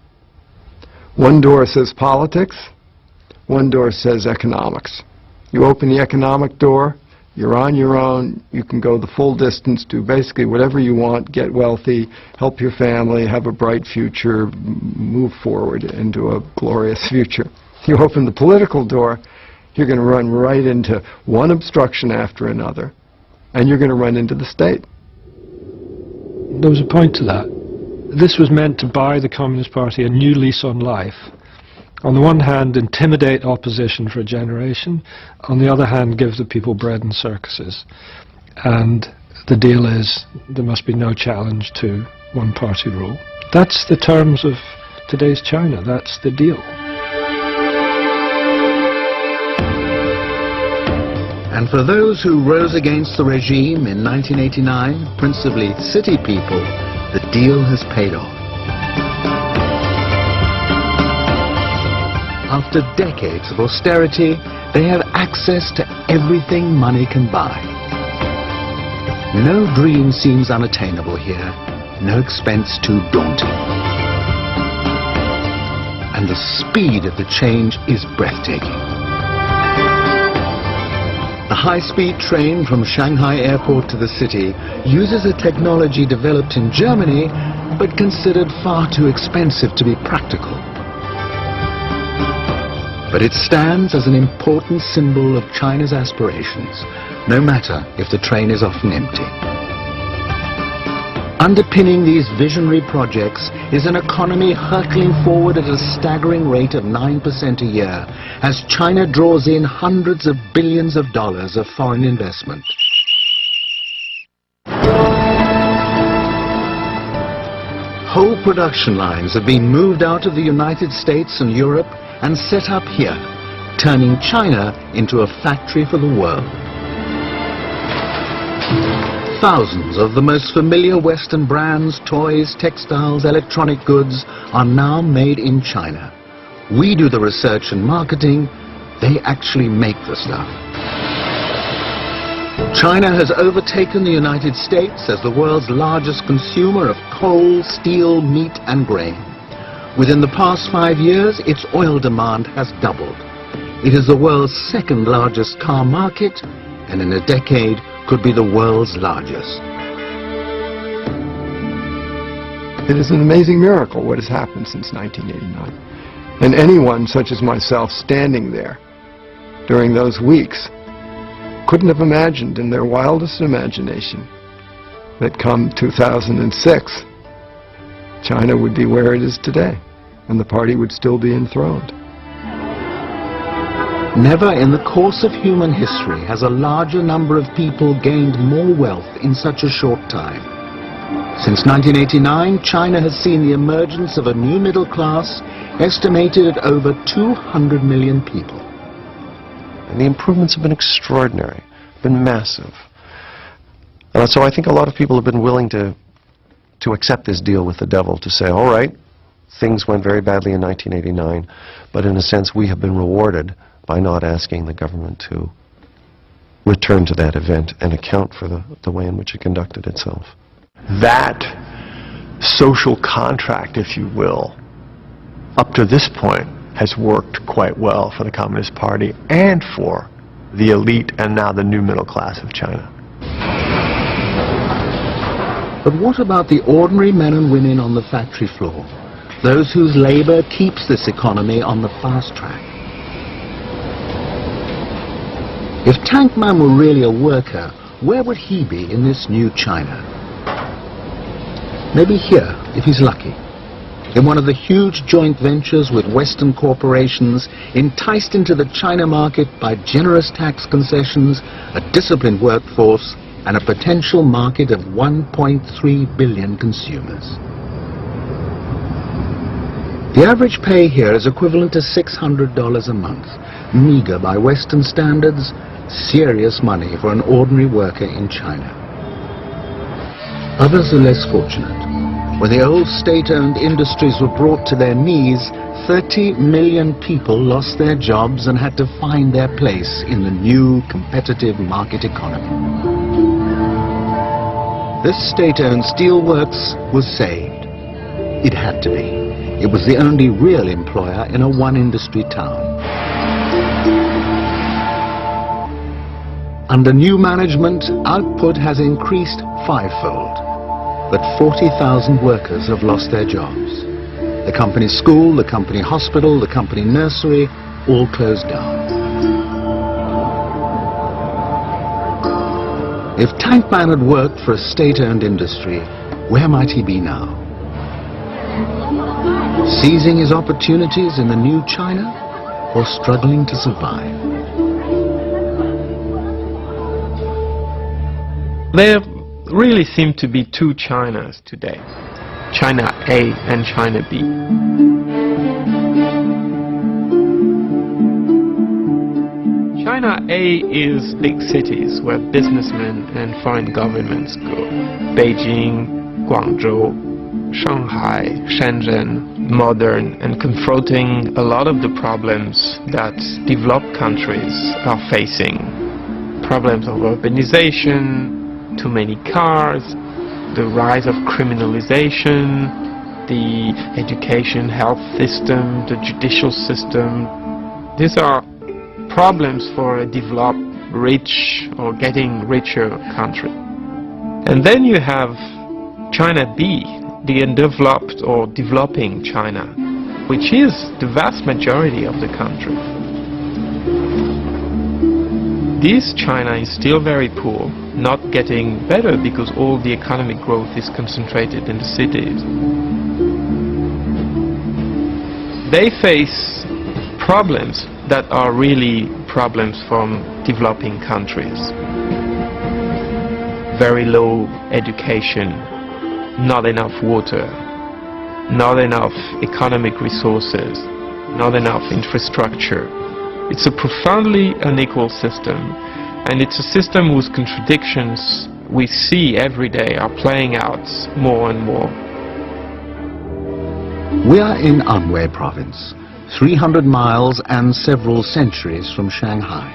One door says politics, one door says economics. You open the economic door, you're on your own, you can go the full distance, do basically whatever you want, get wealthy, help your family, have a bright future, move forward into a glorious future. You open the political door, you're going to run right into one obstruction after another, and you're going to run into the state. There was a point to that. This was meant to buy the Communist Party a new lease on life. On the one hand, intimidate opposition for a generation. On the other hand, give the people bread and circuses. And the deal is there must be no challenge to one-party rule. That's the terms of today's China. That's the deal. And for those who rose against the regime in 1989, principally city people, the deal has paid off. After decades of austerity, they have access to everything money can buy. No dream seems unattainable here, no expense too daunting. And the speed of the change is breathtaking. The high-speed train from Shanghai Airport to the city uses a technology developed in Germany, but considered far too expensive to be practical. But it stands as an important symbol of China's aspirations, no matter if the train is often empty. Underpinning these visionary projects is an economy hurtling forward at a staggering rate of 9% a year as China draws in hundreds of billions of dollars of foreign investment. Whole production lines have been moved out of the United States and Europe and set up here, turning China into a factory for the world. Thousands of the most familiar Western brands, toys, textiles, electronic goods are now made in China. We do the research and marketing, they actually make the stuff. China has overtaken the United States as the world's largest consumer of coal, steel, meat and grain. Within the past 5 years, its oil demand has doubled. It is the world's second largest car market, and in a decade could be the world's largest. It is an amazing miracle what has happened since 1989. And anyone such as myself standing there during those weeks couldn't have imagined in their wildest imagination that come 2006, China would be where it is today, and the party would still be enthroned. Never in the course of human history has a larger number of people gained more wealth in such a short time. Since 1989, China has seen the emergence of a new middle class estimated at over 200 million people. And the improvements have been extraordinary, been massive. So I think a lot of people have been willing to accept this deal with the devil, to say, all right, things went very badly in 1989, but in a sense we have been rewarded by not asking the government to return to that event and account for the way in which it conducted itself. That social contract, if you will, up to this point has worked quite well for the Communist Party and for the elite and now the new middle class of China. But what about the ordinary men and women on the factory floor? Those whose labor keeps this economy on the fast track? If Tank Man were really a worker, where would he be in this new China? Maybe here, if he's lucky. In one of the huge joint ventures with Western corporations, enticed into the China market by generous tax concessions, a disciplined workforce, and a potential market of 1.3 billion consumers. The average pay here is equivalent to $600 a month, meager by Western standards, serious money for an ordinary worker in China. Others are less fortunate. When the old state-owned industries were brought to their knees, 30 million people lost their jobs and had to find their place in the new competitive market economy. This state-owned steelworks was saved. It had to be. It was the only real employer in a one-industry town. Under new management, output has increased fivefold, but 40,000 workers have lost their jobs. The company school, the company hospital, the company nursery, all closed down. If Tankman had worked for a state-owned industry, where might he be now? Seizing his opportunities in the new China, or struggling to survive? There really seem to be two Chinas today. China A and China B. China A is big cities where businessmen and foreign governments go. Beijing, Guangzhou, Shanghai, Shenzhen, modern and confronting a lot of the problems that developed countries are facing. Problems of urbanization, too many cars, the rise of criminalization, the education, health system, the judicial system. These are problems for a developed, rich or getting richer country. And then you have China B, the undeveloped or developing China, which is the vast majority of the country. This China is still very poor, not getting better because all the economic growth is concentrated in the cities. They face problems that are really problems from developing countries. Very low education, not enough water, not enough economic resources, not enough infrastructure. It's a profoundly unequal system, and it's a system whose contradictions we see every day are playing out more and more. We are in Anhui province, 300 miles and several centuries from Shanghai.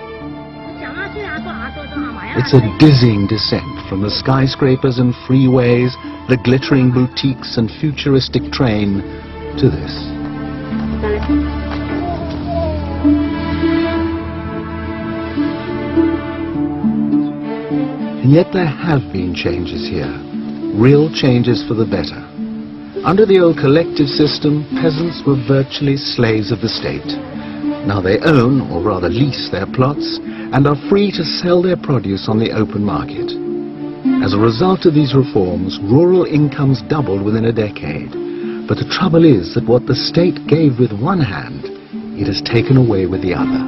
It's a dizzying descent from the skyscrapers and freeways, the glittering boutiques and futuristic train to this. And yet there have been changes here, real changes for the better. Under the old collective system, peasants were virtually slaves of the state. Now they own, or rather lease, their plots and are free to sell their produce on the open market. As a result of these reforms, rural incomes doubled within a decade. But the trouble is that what the state gave with one hand, it has taken away with the other.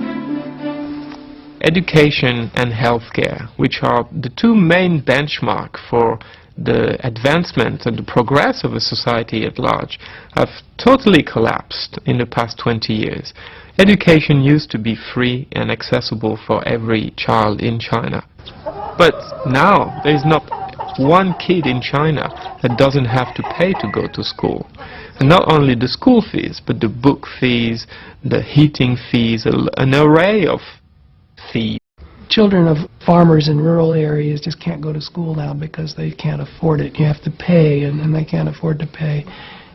Education and healthcare, which are the two main benchmarks for the advancement and the progress of a society at large, have totally collapsed in the past 20 years. Education used to be free and accessible for every child in China. But now there is not one kid in China that doesn't have to pay to go to school. And not only the school fees, but the book fees, the heating fees, an array of fees. Children of farmers in rural areas just can't go to school now because they can't afford it. You have to pay, and they can't afford to pay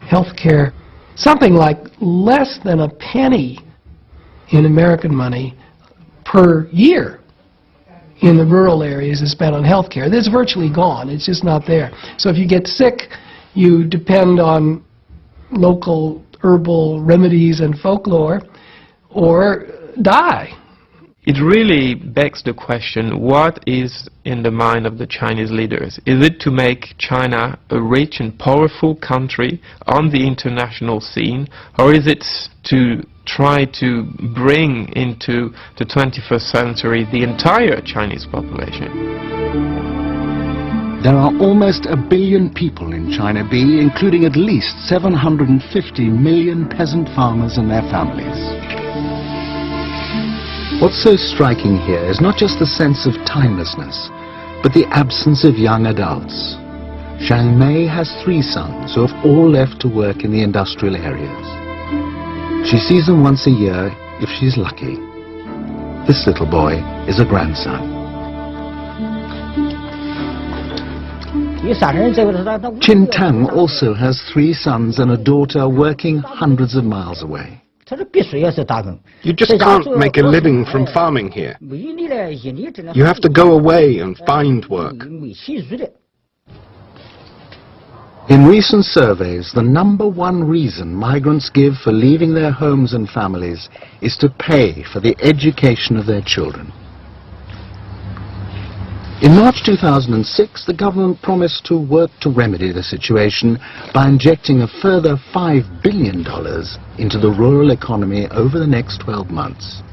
health care. Something like less than a penny in American money per year in the rural areas is spent on health care. It's virtually gone. It's just not there. So if you get sick, you depend on local herbal remedies and folklore or die. It really begs the question, what is in the mind of the Chinese leaders? Is it to make China a rich and powerful country on the international scene, or is it to try to bring into the 21st century the entire Chinese population? There are almost 1 billion people in China B, including at least 750 million peasant farmers and their families. What's so striking here is not just the sense of timelessness, but the absence of young adults. Zhang Mei has 3 sons who have all left to work in the industrial areas. She sees them once a year if she's lucky. This little boy is a grandson. Chin Tang also has 3 sons and a daughter working hundreds of miles away. You just can't make a living from farming here. You have to go away and find work. In recent surveys, the #1 reason migrants give for leaving their homes and families is to pay for the education of their children. In March 2006, the government promised to work to remedy the situation by injecting a further $5 billion into the rural economy over the next 12 months.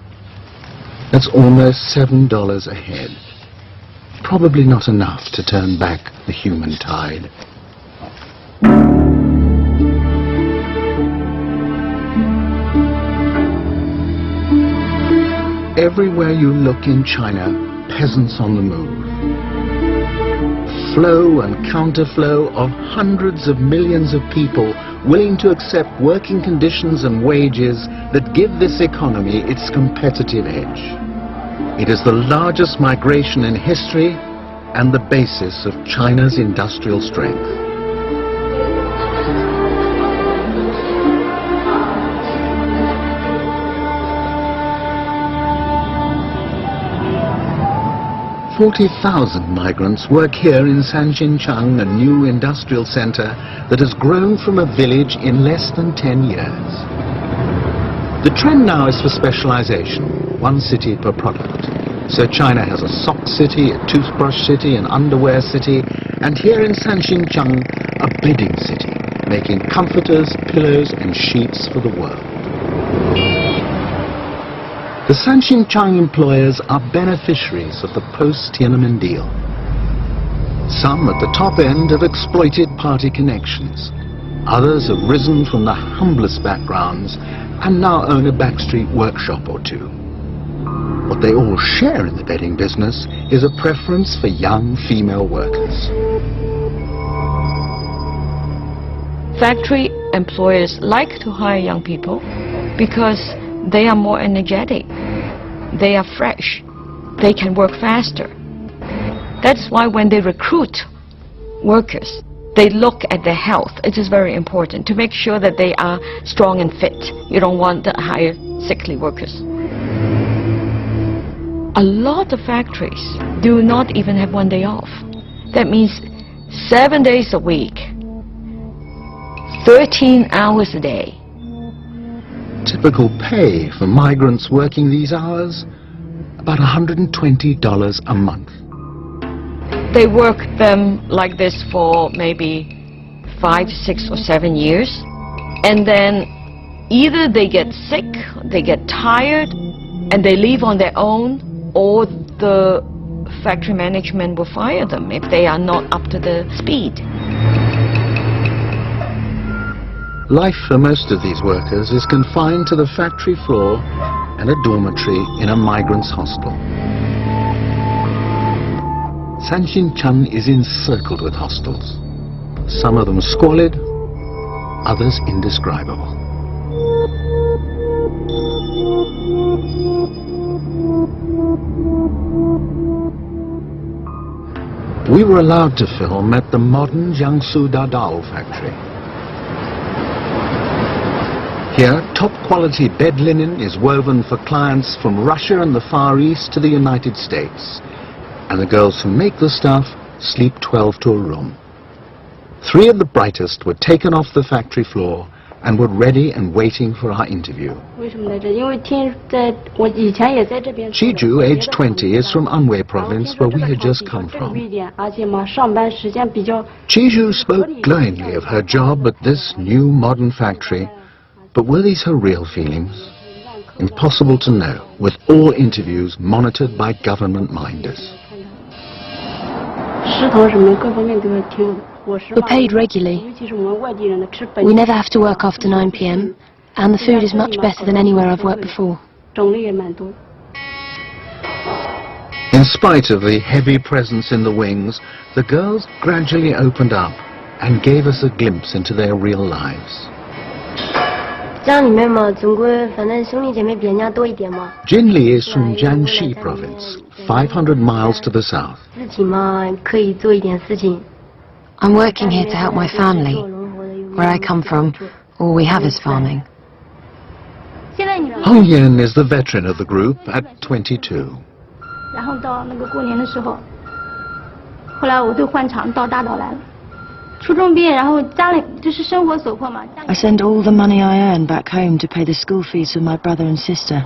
That's almost $7 a head. Probably not enough to turn back the human tide. Everywhere you look in China, peasants on the move. Flow and counterflow of hundreds of millions of people willing to accept working conditions and wages that give this economy its competitive edge. It is the largest migration in history and the basis of China's industrial strength. "40,000 migrants work here in Sanxinchang, a new industrial center that has grown from a village in less than 10 years. The trend now is for specialization, 1 city per product. So China has a sock city, a toothbrush city, an underwear city, and here in Sanxinchang, a bedding city, making comforters, pillows, and sheets for the world. The Sanxinchang employers are beneficiaries of the post-Tiananmen deal. Some at the top end have exploited party connections. Others have risen from the humblest backgrounds and now own a backstreet workshop or 2. What they all share in the bedding business is a preference for young female workers. Factory employers like to hire young people because they are more energetic, they are fresh, they can work faster. That's why when they recruit workers, they look at their health. It is very important to make sure that they are strong and fit. You don't want to hire sickly workers. A lot of factories do not even have 1 day off. That means 7 days a week, 13 hours a day. Typical pay for migrants working these hours, about $120 a month. They work them like this for maybe 5, 6, or 7 years, and then either they get sick, they get tired, and they leave on their own, or the factory management will fire them if they are not up to the speed. Life for most of these workers is confined to the factory floor and a dormitory in a migrants' hostel. Sanxinchang is encircled with hostels. Some of them squalid, others indescribable. We were allowed to film at the modern Jiangsu Dadao factory. Here, top-quality bed linen is woven for clients from Russia and the Far East to the United States. And the girls who make the stuff sleep 12 to a room. 3 of the brightest were taken off the factory floor and were ready and waiting for our interview. Chiju, aged 20, is from Anhui province, where we had just come from. Chiju spoke glowingly of her job at this new modern factory, but were these her real feelings? Impossible to know, with all interviews monitored by government minders. We're paid regularly. We never have to work after 9 p.m. and the food is much better than anywhere I've worked before. In In spite of the heavy presence in the wings, the girls gradually opened up and gave us a glimpse into their real lives. 家里面嘛，总归反正兄弟姐妹比人家多一点嘛。 Jinli is from Jiangxi province, 500 miles to the south. 自己嘛可以做一点事情。 I'm working here to help my family. Where I come from, all we have is farming. Hong Yen is the veteran of the group at 22. 然后到那个过年的时候，后来我就换厂到大岛来了。初中毕业，然后家里就是生活所迫嘛。 I send all the money I earn back home to pay the school fees for my brother and sister.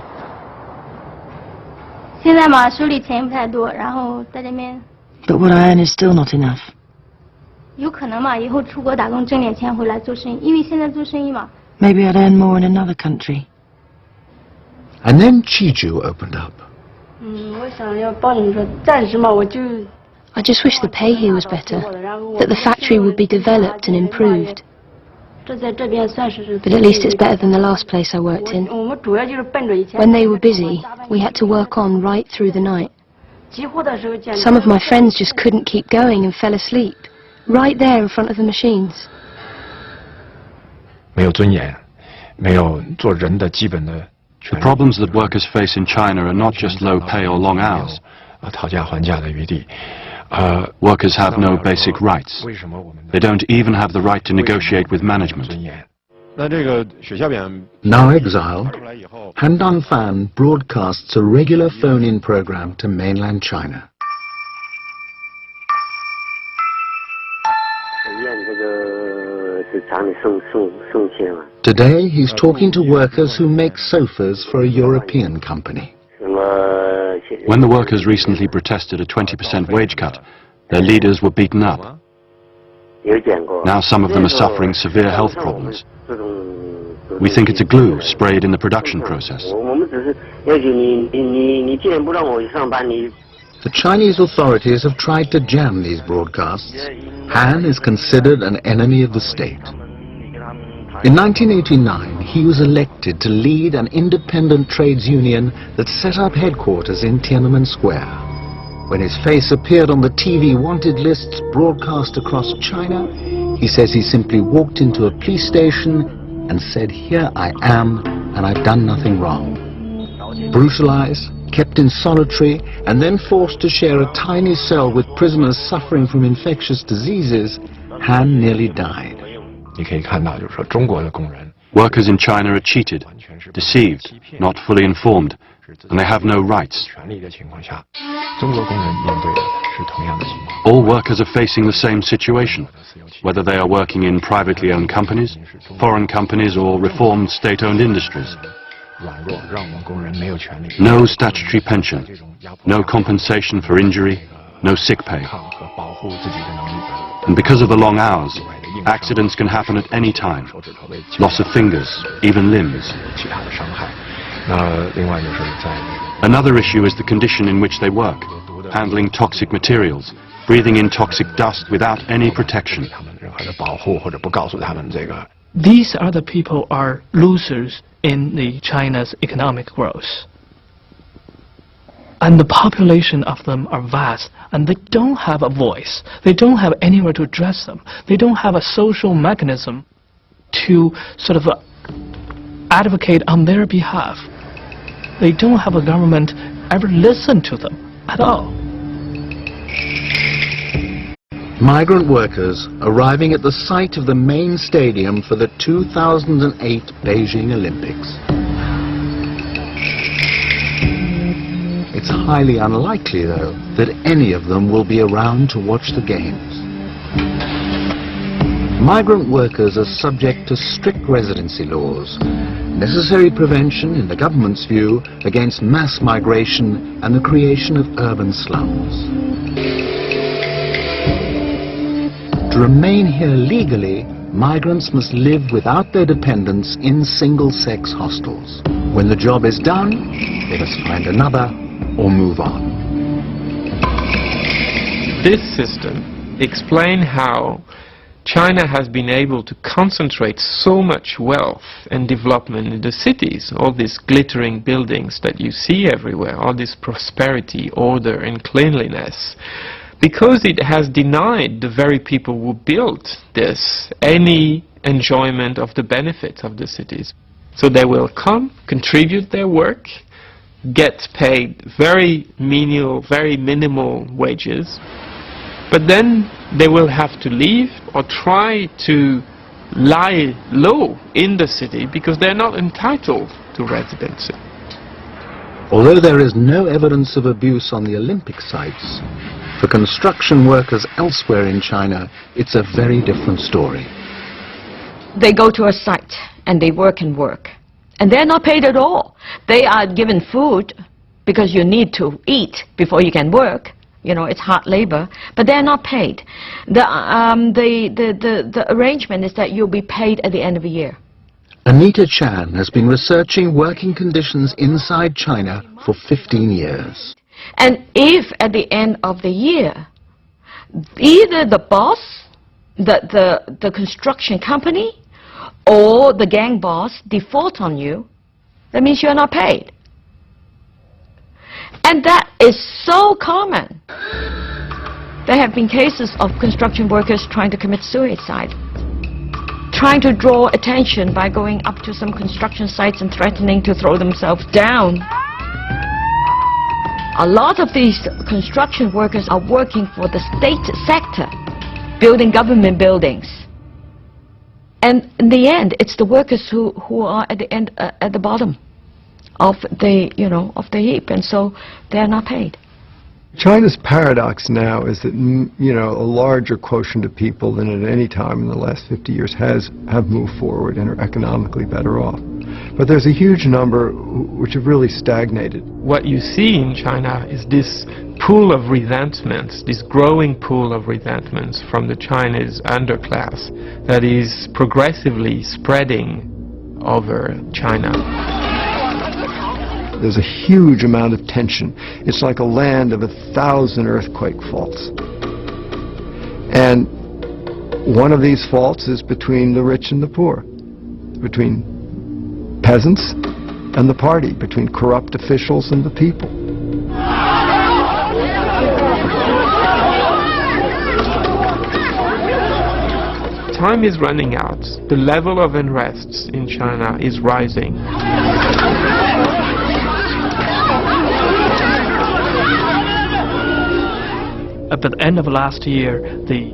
现在嘛，手里钱不太多，然后在这边。 But what I earn is still not enough. 有可能嘛，以后出国打工挣点钱回来做生意，因为现在做生意嘛。 Maybe I'd earn more in another country. And then Chiju opened up. 我想要报你说，暂时嘛，我就。 I just wish the pay here was better, that the factory would be developed and improved. 这在这边算是。 But at least it's better than the last place I worked in. 我们主要就是奔着以前。 When they were busy, we had to work on right through the night. 集货的时候见。 Some of my friends just couldn't keep going and fell asleep, right there in front of the machines. 没有尊严，没有做人的基本的。 The problems that workers face in China are not just low pay or long hours. 讨价还价的余地。 Workers have no basic rights. They don't even have the right to negotiate with management. 那这个雪下扁 Now exiled, Han Dongfan broadcasts a regular phone-in program to mainland China. Today, he's talking to workers who make sofas for a European company. When the workers recently protested a 20% wage cut, their leaders were beaten up. Now some of them are suffering severe health problems. We think it's a glue sprayed in the production process. The Chinese authorities have tried to jam these broadcasts. Han is considered an enemy of the state. In 1989, he was elected to lead an independent trades union that set up headquarters in Tiananmen Square. When his face appeared on the TV wanted lists broadcast across China, he says he simply walked into a police station and said, "Here I am, and I've done nothing wrong." Brutalized, kept in solitary, and then forced to share a tiny cell with prisoners suffering from infectious diseases, Han nearly died. 你可以看到，就是说中国的工人 Workers in China are cheated, deceived, not fully informed, and they have no rights. 权利的情况下，中国工人面对的是同样的情况。 All workers are facing the same situation, whether they are working in privately owned companies, foreign companies, or reformed state-owned industries. 软弱让我们工人没有权利。 No statutory pension, no compensation for injury, no sick pay. 和保护自己的能力。 And because of the long hours, accidents can happen at any time. Loss of fingers, even limbs. 其他的伤害。那另外就是在 Another issue is the condition in which they work, handling toxic materials, breathing in toxic dust without any protection. 任何的保护或者不告诉他们这个。 These other people are losers in the China's economic growth. And the population of them are vast, and they don't have a voice. They don't have anywhere to address them. They don't have a social mechanism to sort of advocate on their behalf. They don't have a government ever listen to them at all. Migrant workers arriving at the site of the main stadium for the 2008 Beijing Olympics. It's highly unlikely, though, that any of them will be around to watch the games. Migrant workers are subject to strict residency laws, necessary prevention, in the government's view, against mass migration and the creation of urban slums. To remain here legally, migrants must live without their dependents in single-sex hostels. When the job is done, they must find another or move on. This system explains how China has been able to concentrate so much wealth and development in the cities, all these glittering buildings that you see everywhere, all this prosperity, order and cleanliness, because it has denied the very people who built this any enjoyment of the benefits of the cities. So they will come, contribute their work, get paid very minimal wages, but then they will have to leave or try to lie low in the city because they're not entitled to residency. Although there is no evidence of abuse on the Olympic sites, for construction workers elsewhere in China, it's a very different story. They go to a site and they work and work. And they're not paid at all. They are given food because you need to eat before you can work. You know, it's hard labor, but they're not paid. The arrangement is that you'll be paid at the end of the year. Anita Chan has been researching working conditions inside China for 15 years. And if at the end of the year, either the boss, the construction company, or the gang boss default on you, that means you're not paid. And that is so common. There have been cases of construction workers trying to commit suicide, trying to draw attention by going up to some construction sites and threatening to throw themselves down. A lot of these construction workers are working for the state sector, building government buildings. And in the end, it's the workers who are at the end, at the bottom of the, of the heap, and so they're not paid. China's paradox now is that, a larger quotient of people than at any time in the last 50 years have moved forward and are economically better off. But there's a huge number which have really stagnated. What you see in China is this pool of resentments, this growing pool of resentments from the Chinese underclass that is progressively spreading over China. There's a huge amount of tension. It's like a land of 1,000 earthquake faults. And one of these faults is between the rich and the poor, between peasants and the party, between corrupt officials and the people. Time is running out. The level of unrest in China is rising. At the end of last year, the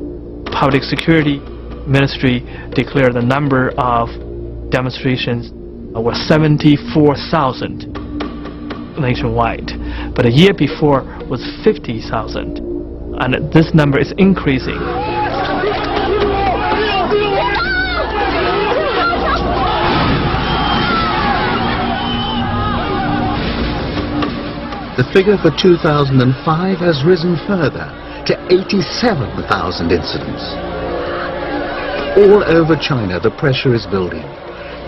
Public Security Ministry declared the number of demonstrations was 74,000 nationwide, but a year before was 50,000, and this number is increasing. The figure for 2005 has risen further to 87,000 incidents. All over China, the pressure is building.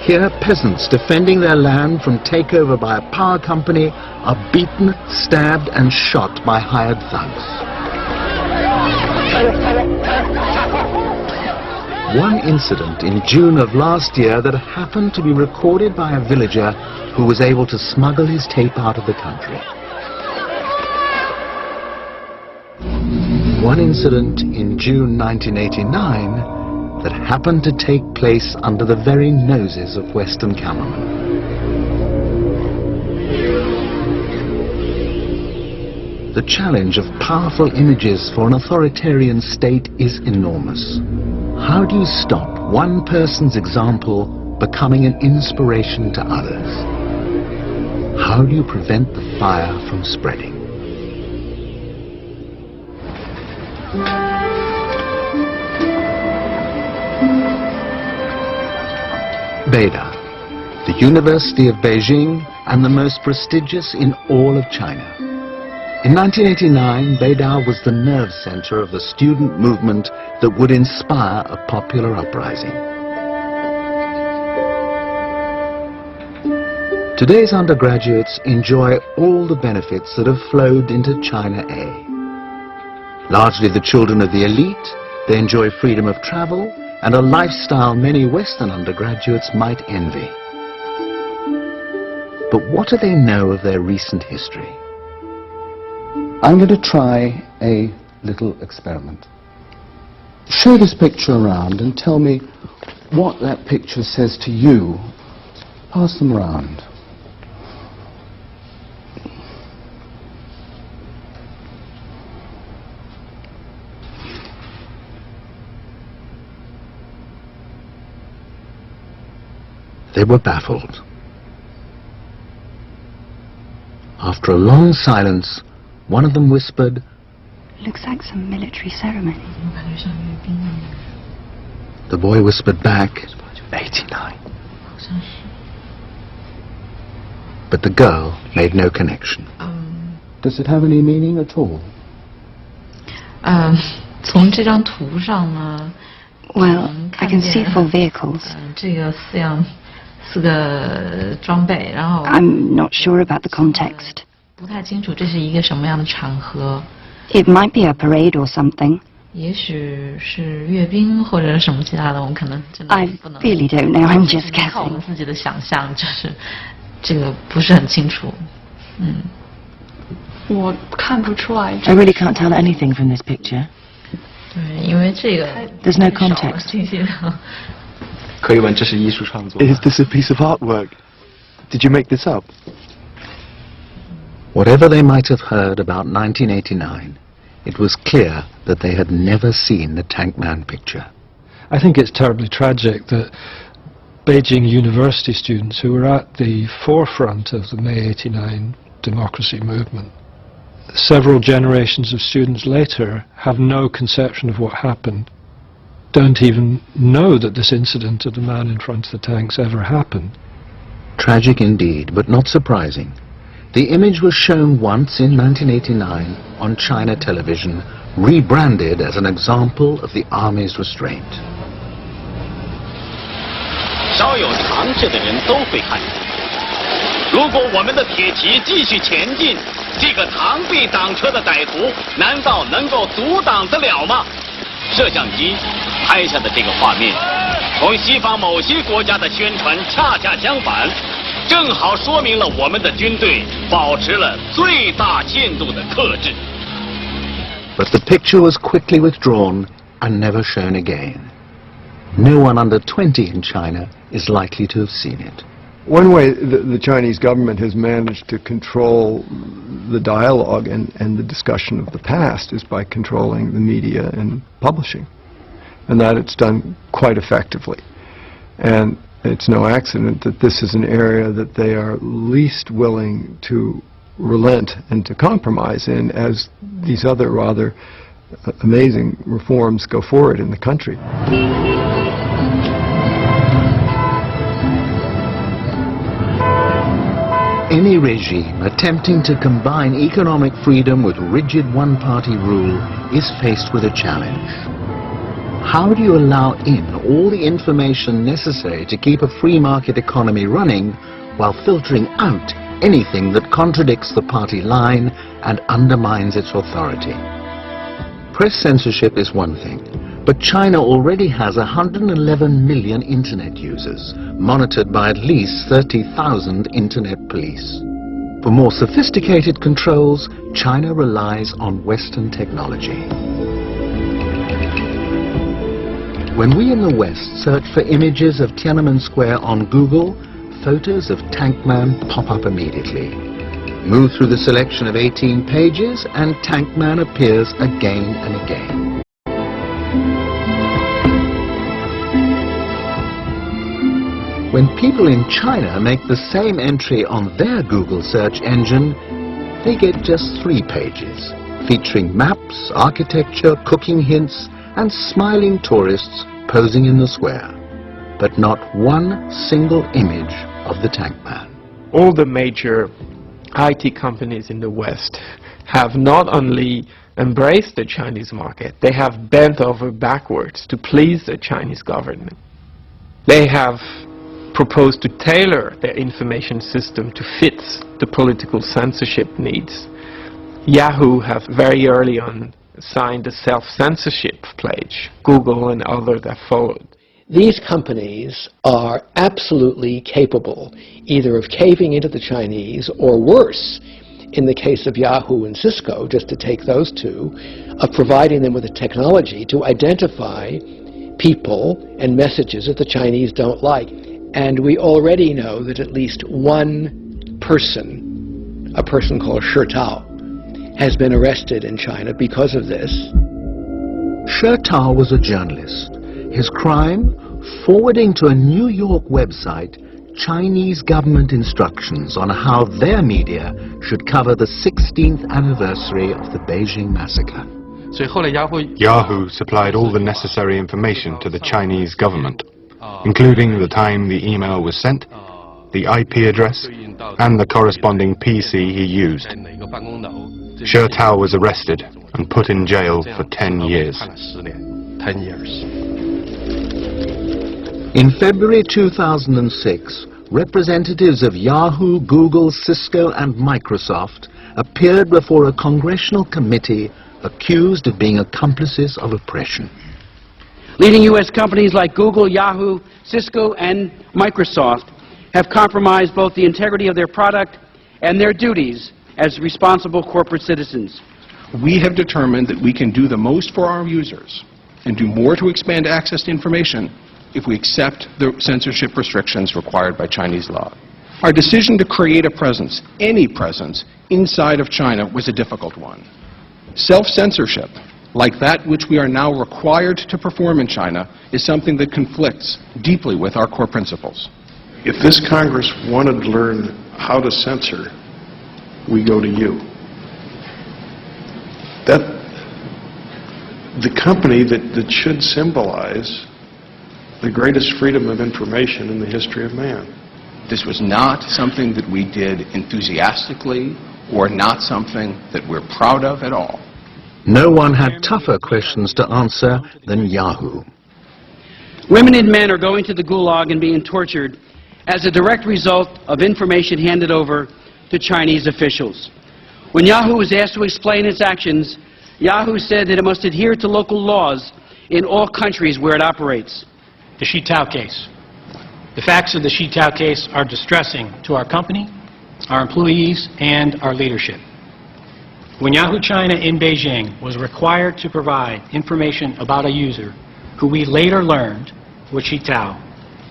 Here, peasants defending their land from takeover by a power company are beaten, stabbed and shot by hired thugs. One incident in June of last year that happened to be recorded by a villager who was able to smuggle his tape out of the country. One incident in June 1989 that happened to take place under the very noses of Western cameramen. The challenge of powerful images for an authoritarian state is enormous. How do you stop one person's example becoming an inspiration to others? How do you prevent the fire from spreading? Beida, the University of Beijing and the most prestigious in all of China. In 1989, Beida was the nerve center of the student movement that would inspire a popular uprising. Today's undergraduates enjoy all the benefits that have flowed into China A. Largely the children of the elite, They enjoy freedom of travel and a lifestyle many Western undergraduates might envy. But what do they know of their recent history? I'm going to try a little experiment. Show this picture around and tell me what that picture says to you. Pass them around. They were baffled. After a long silence, one of them whispered, "Looks like some military ceremony." The boy whispered back, 89. But the girl made no connection. Does it have any meaning at all? 从这张图上呢 Well, I can see 4 vehicles. 这个4个装备，然后 I'm not sure about the context. 不太清楚这是一个什么样的场合。It might be a parade or something. 也许是阅兵或者什么其他的，我们可能真的不能。I really don't know. I'm just guessing. 靠我们自己的想象，就是这个不是很清楚。我看不出来。I really can't tell anything from this picture. 对，因为这个 There's no context. 信息的。可以问这是艺术创作 Is this a piece of artwork? Did you make this up? Whatever they might have heard about 1989, it was clear that they had never seen the Tank Man picture. I think it's terribly tragic that Beijing university students who were at the forefront of the May '89 democracy movement, several generations of students later have no conception of what happened, don't even know that this incident of the man in front of the tanks ever happened. Tragic indeed, but not surprising. The image was shown once in 1989 on China television, rebranded as an example of the Army's restraint. 稍有常识的人都会看出，如果我们的铁骑继续前进，这个螳臂挡车的歹徒难道能够阻挡得了吗？摄像机拍下的这个画面，同西方某些国家的宣传恰恰相反，正好说明了我们的军队保持了最大限度的克制。But the picture was quickly withdrawn and never shown again. No one under 20 in China is likely to have seen it. One way the Chinese government has managed to control the dialogue and the discussion of the past is by controlling the media and publishing, and that it's done quite effectively. And it's no accident that this is an area that they are least willing to relent and to compromise in as these other rather amazing reforms go forward in the country. Any regime attempting to combine economic freedom with rigid one-party rule is faced with a challenge. How do you allow in all the information necessary to keep a free market economy running while filtering out anything that contradicts the party line and undermines its authority? Press censorship is one thing, but China already has 111 million internet users, monitored by at least 30,000 internet police. For more sophisticated controls, China relies on Western technology. When we in the West search for images of Tiananmen Square on Google, photos of Tank Man pop up immediately. Move through the selection of 18 pages and Tank Man appears again and again. When people in China make the same entry on their Google search engine, they get just 3 pages, featuring maps, architecture, cooking hints, and smiling tourists posing in the square, but not one single image of the Tank Man. All the major IT companies in the West have not only embraced the Chinese market, they have bent over backwards to please the Chinese government. They have proposed to tailor their information system to fit the political censorship needs. Yahoo have very early on signed a self-censorship pledge. Google and others that followed. These companies are absolutely capable either of caving into the Chinese, or worse, in the case of Yahoo and Cisco, just to take those two, of providing them with the technology to identify people and messages that the Chinese don't like. And we already know that at least one person, a person called Shi Tao, has been arrested in China because of this. Shi Tao was a journalist. His crime? Forwarding to a New York website Chinese government instructions on how their media should cover the 16th anniversary of the Beijing massacre. Yahoo supplied all the necessary information to the Chinese government, including the time the email was sent, the IP address, and the corresponding PC he used. Shi Tao was arrested and put in jail for 10 years. In February 2006, representatives of Yahoo, Google, Cisco and Microsoft appeared before a congressional committee accused of being accomplices of oppression. Leading U.S. companies like Google, Yahoo, Cisco and Microsoft have compromised both the integrity of their product and their duties as responsible corporate citizens. We have determined that we can do the most for our users and do more to expand access to information if we accept the censorship restrictions required by Chinese law. Our decision to create a presence, any presence, inside of China was a difficult one. Self-censorship, like that which we are now required to perform in China, is something that conflicts deeply with our core principles. If this Congress wanted to learn how to censor, we go to you. The company that should symbolize the greatest freedom of information in the history of man. This was not something that we did enthusiastically or not something that we're proud of at all. No one had tougher questions to answer than Yahoo. Women and men are going to the Gulag and being tortured as a direct result of information handed over to Chinese officials. When Yahoo was asked to explain its actions, Yahoo said that it must adhere to local laws in all countries where it operates. The Shi Tao case. The facts of the Shi Tao case are distressing to our company, our employees, and our leadership. When Yahoo China in Beijing was required to provide information about a user who we later learned was Shi Tao,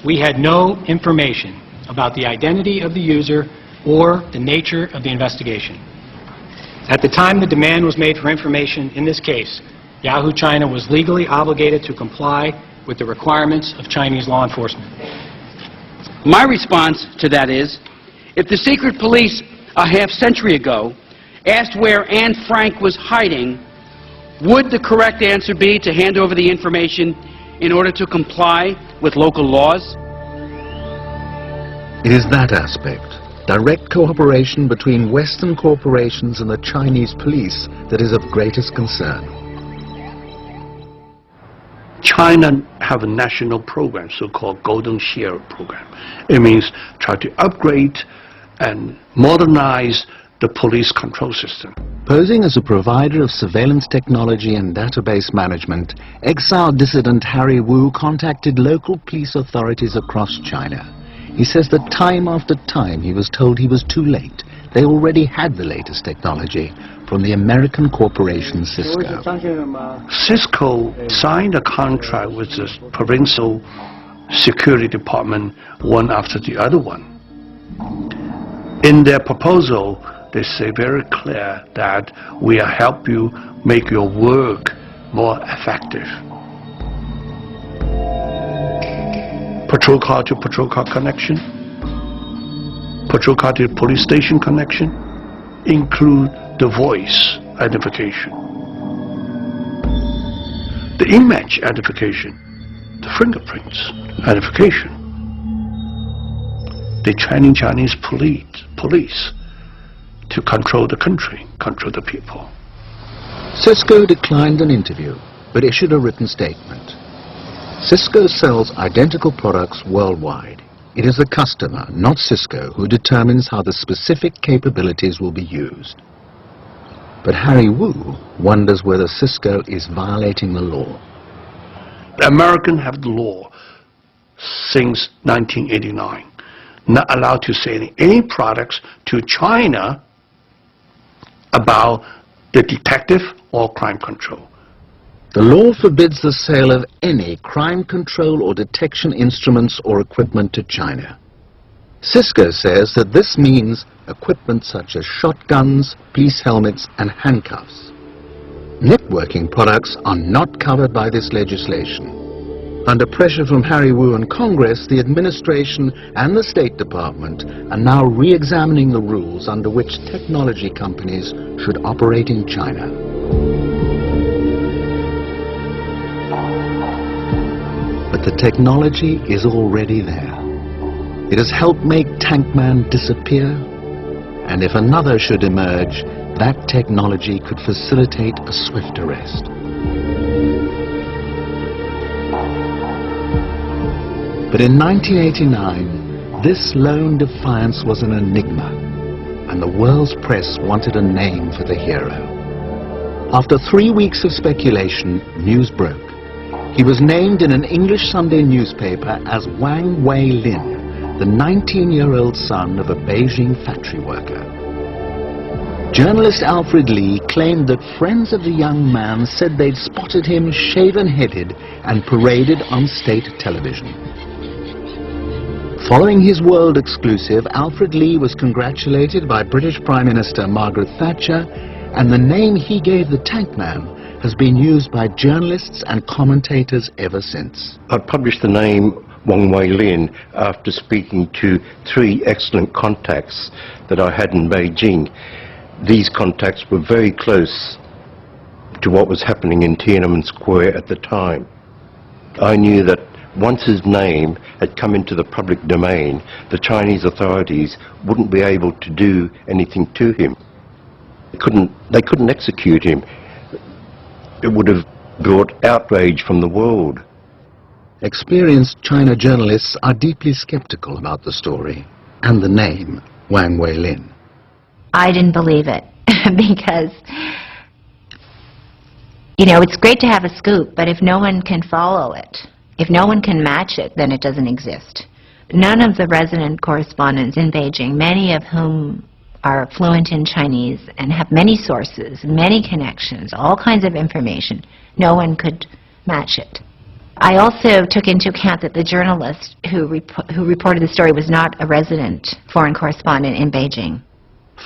we had no information about the identity of the user or the nature of the investigation. At the time the demand was made for information in this case, Yahoo China was legally obligated to comply with the requirements of Chinese law enforcement. My response to that is, if the secret police a half-century ago asked where Anne Frank was hiding, would the correct answer be to hand over the information in order to comply with local laws? It is that aspect, direct cooperation between Western corporations and the Chinese police, that is of greatest concern. China have a national program, so-called Golden Share program. It means try to upgrade and modernize the police control system. Posing as a provider of surveillance technology and database management, exiled dissident Harry Wu contacted local police authorities across China. He says that time after time he was told he was too late. They already had the latest technology from the American corporation Cisco. Cisco signed a contract with the provincial security department one after the other one. In their proposal, they say very clear that we will help you make your work more effective. Patrol car to patrol car connection, patrol car to police station connection, include the voice identification, the image identification, the fingerprints identification. They training Chinese police to control the country, control the people. Cisco declined an interview, but issued a written statement. Cisco sells identical products worldwide. It is the customer, not Cisco, who determines how the specific capabilities will be used. But Harry Wu wonders whether Cisco is violating the law. The Americans have the law since 1989, not allowed to sell any products to China about the detective or crime control. The law forbids the sale of any crime control or detection instruments or equipment to China. Cisco says that this means equipment such as shotguns, police helmets and handcuffs. Networking products are not covered by this legislation. Under pressure from Harry Wu and Congress, the administration and the State Department are now re-examining the rules under which technology companies should operate in China. But the technology is already there. It has helped make Tankman disappear, and if another should emerge, that technology could facilitate a swift arrest. But in 1989, this lone defiance was an enigma, and the world's press wanted a name for the hero. After 3 weeks of speculation, news broke. He was named in an English Sunday newspaper as Wang Weilin, the 19-year-old son of a Beijing factory worker. Journalist Alfred Lee claimed that friends of the young man said they'd spotted him shaven-headed and paraded on state television. Following his world exclusive, Alfred Lee was congratulated by British Prime Minister Margaret Thatcher, and the name he gave the Tankman has been used by journalists and commentators ever since. I published the name Wang Weilin after speaking to 3 excellent contacts that I had in Beijing. These contacts were very close to what was happening in Tiananmen Square at the time. I knew that once his name had come into the public domain, the Chinese authorities wouldn't be able to do anything to him. They couldn't execute him. It would have brought outrage from the world. Experienced China journalists are deeply skeptical about the story and the name Wang Weilin. I didn't believe it because, you know, it's great to have a scoop, but if no one can follow it, if no one can match it, then it doesn't exist. None of the resident correspondents in Beijing, many of whom are fluent in Chinese and have many sources, many connections, all kinds of information, no one could match it. I also took into account that the journalist who reported the story was not a resident foreign correspondent in Beijing.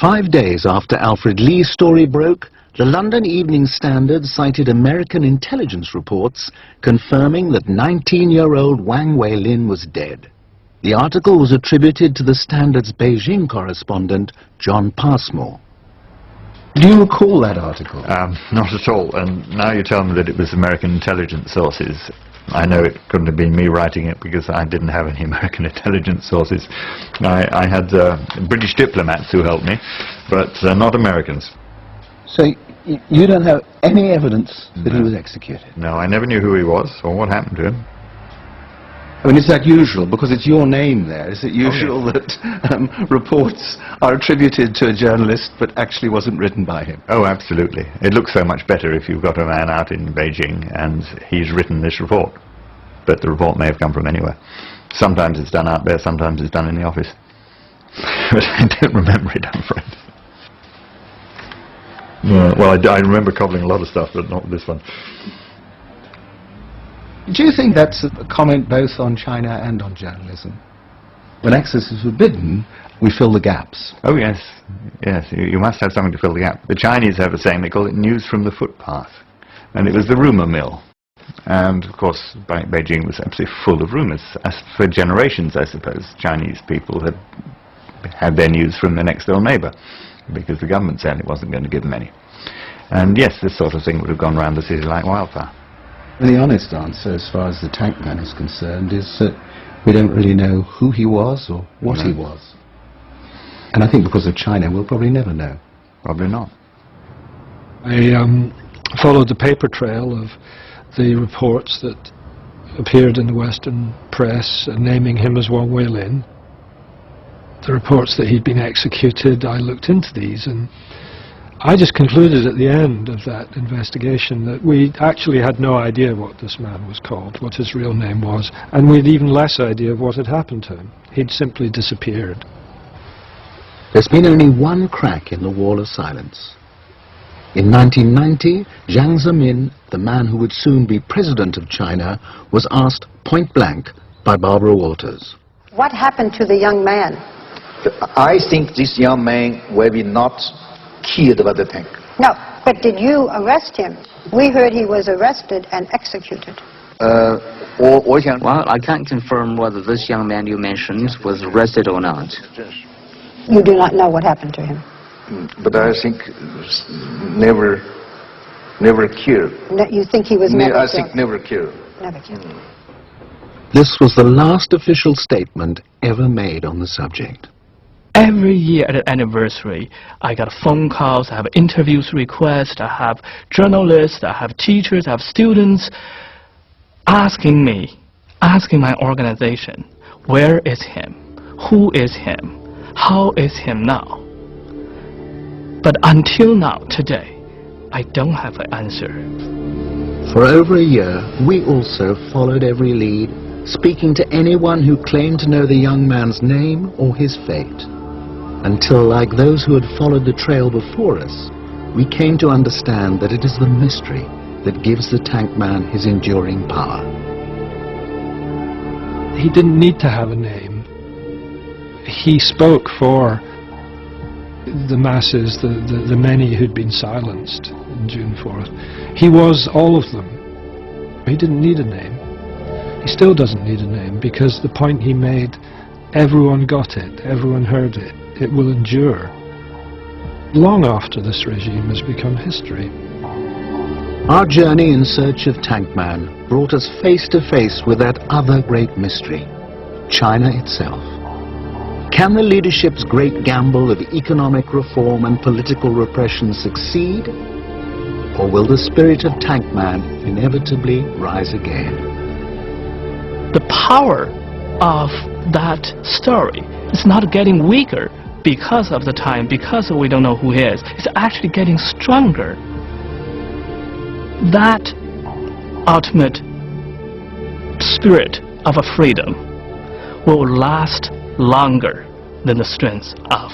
5 days after Alfred Lee's story broke, the London Evening Standard cited American intelligence reports confirming that 19-year-old Wang Weilin was dead. The article was attributed to the Standard's Beijing correspondent, John Passmore. Do you recall that article? Not at all, and now you tell me that it was American intelligence sources. I know it couldn't have been me writing it because I didn't have any American intelligence sources. I had British diplomats who helped me, but not Americans. So you don't have any evidence that he was executed? No, I never knew who he was or what happened to him. I mean, is that usual? Because it's your name there. Is it usual that reports are attributed to a journalist but actually wasn't written by him? Oh, absolutely. It looks so much better if you've got a man out in Beijing and he's written this report. But the report may have come from anywhere. Sometimes it's done out there, sometimes it's done in the office. But I don't remember it, I'm afraid. Well, I remember cobbling a lot of stuff, but not this one. Do you think that's a comment both on China and on journalism? When access is forbidden, we fill the gaps. Oh, yes. Yes, you must have something to fill the gap. The Chinese have a saying, they call it news from the footpath. And it was the rumor mill. And, of course, Beijing was absolutely full of rumors. As for generations, I suppose, Chinese people had their news from their next-door neighbor, because the government said it wasn't going to give them any. And, yes, this sort of thing would have gone around the city like wildfire. The honest answer, as far as the Tankman is concerned, is that we don't really know who he was or what he was. And I think because of China, we'll probably never know. Probably not. I followed the paper trail of the reports that appeared in the Western press naming him as Wang Weilin. The reports that he'd been executed, I looked into these, and I just concluded at the end of that investigation that we actually had no idea what this man was called, what his real name was, and we had even less idea of what had happened to him. He'd simply disappeared. There's been only one crack in the wall of silence. In 1990, Jiang Zemin, the man who would soon be president of China, was asked point blank by Barbara Walters. What happened to the young man? I think this young man will be not killed by the tank. No, but did you arrest him? We heard he was arrested and executed. Well, I can't confirm whether this young man you mentioned was arrested or not. You do not know what happened to him? But I think never killed. No, you think he was never killed? I think never killed. Never killed. This was the last official statement ever made on the subject. Every year at the anniversary, I got phone calls, I have interviews requests, I have journalists, I have teachers, I have students asking me, asking my organization, where is him? Who is him? How is him now? But until now, today, I don't have an answer. For over a year, we also followed every lead, speaking to anyone who claimed to know the young man's name or his fate. Until, like those who had followed the trail before us, we came to understand that it is the mystery that gives the tank man his enduring power. He didn't need to have a name. He spoke for the masses, the many who'd been silenced on June 4th. He was all of them. He didn't need a name. He still doesn't need a name, because the point he made, everyone got it, everyone heard it. It will endure long after this regime has become history. Our journey in search of Tank Man brought us face to face with that other great mystery, China itself. Can the leadership's great gamble of economic reform and political repression succeed? Or will the spirit of Tank Man inevitably rise again? The power of that story is not getting weaker because of the time, because we don't know who he is. It's actually getting stronger. That ultimate spirit of a freedom will last longer than the strength of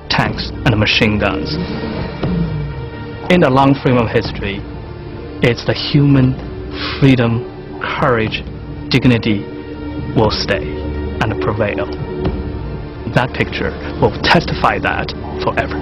tanks and machine guns. In the long frame of history, it's the human freedom, courage, dignity will stay and prevail. That picture will testify that forever.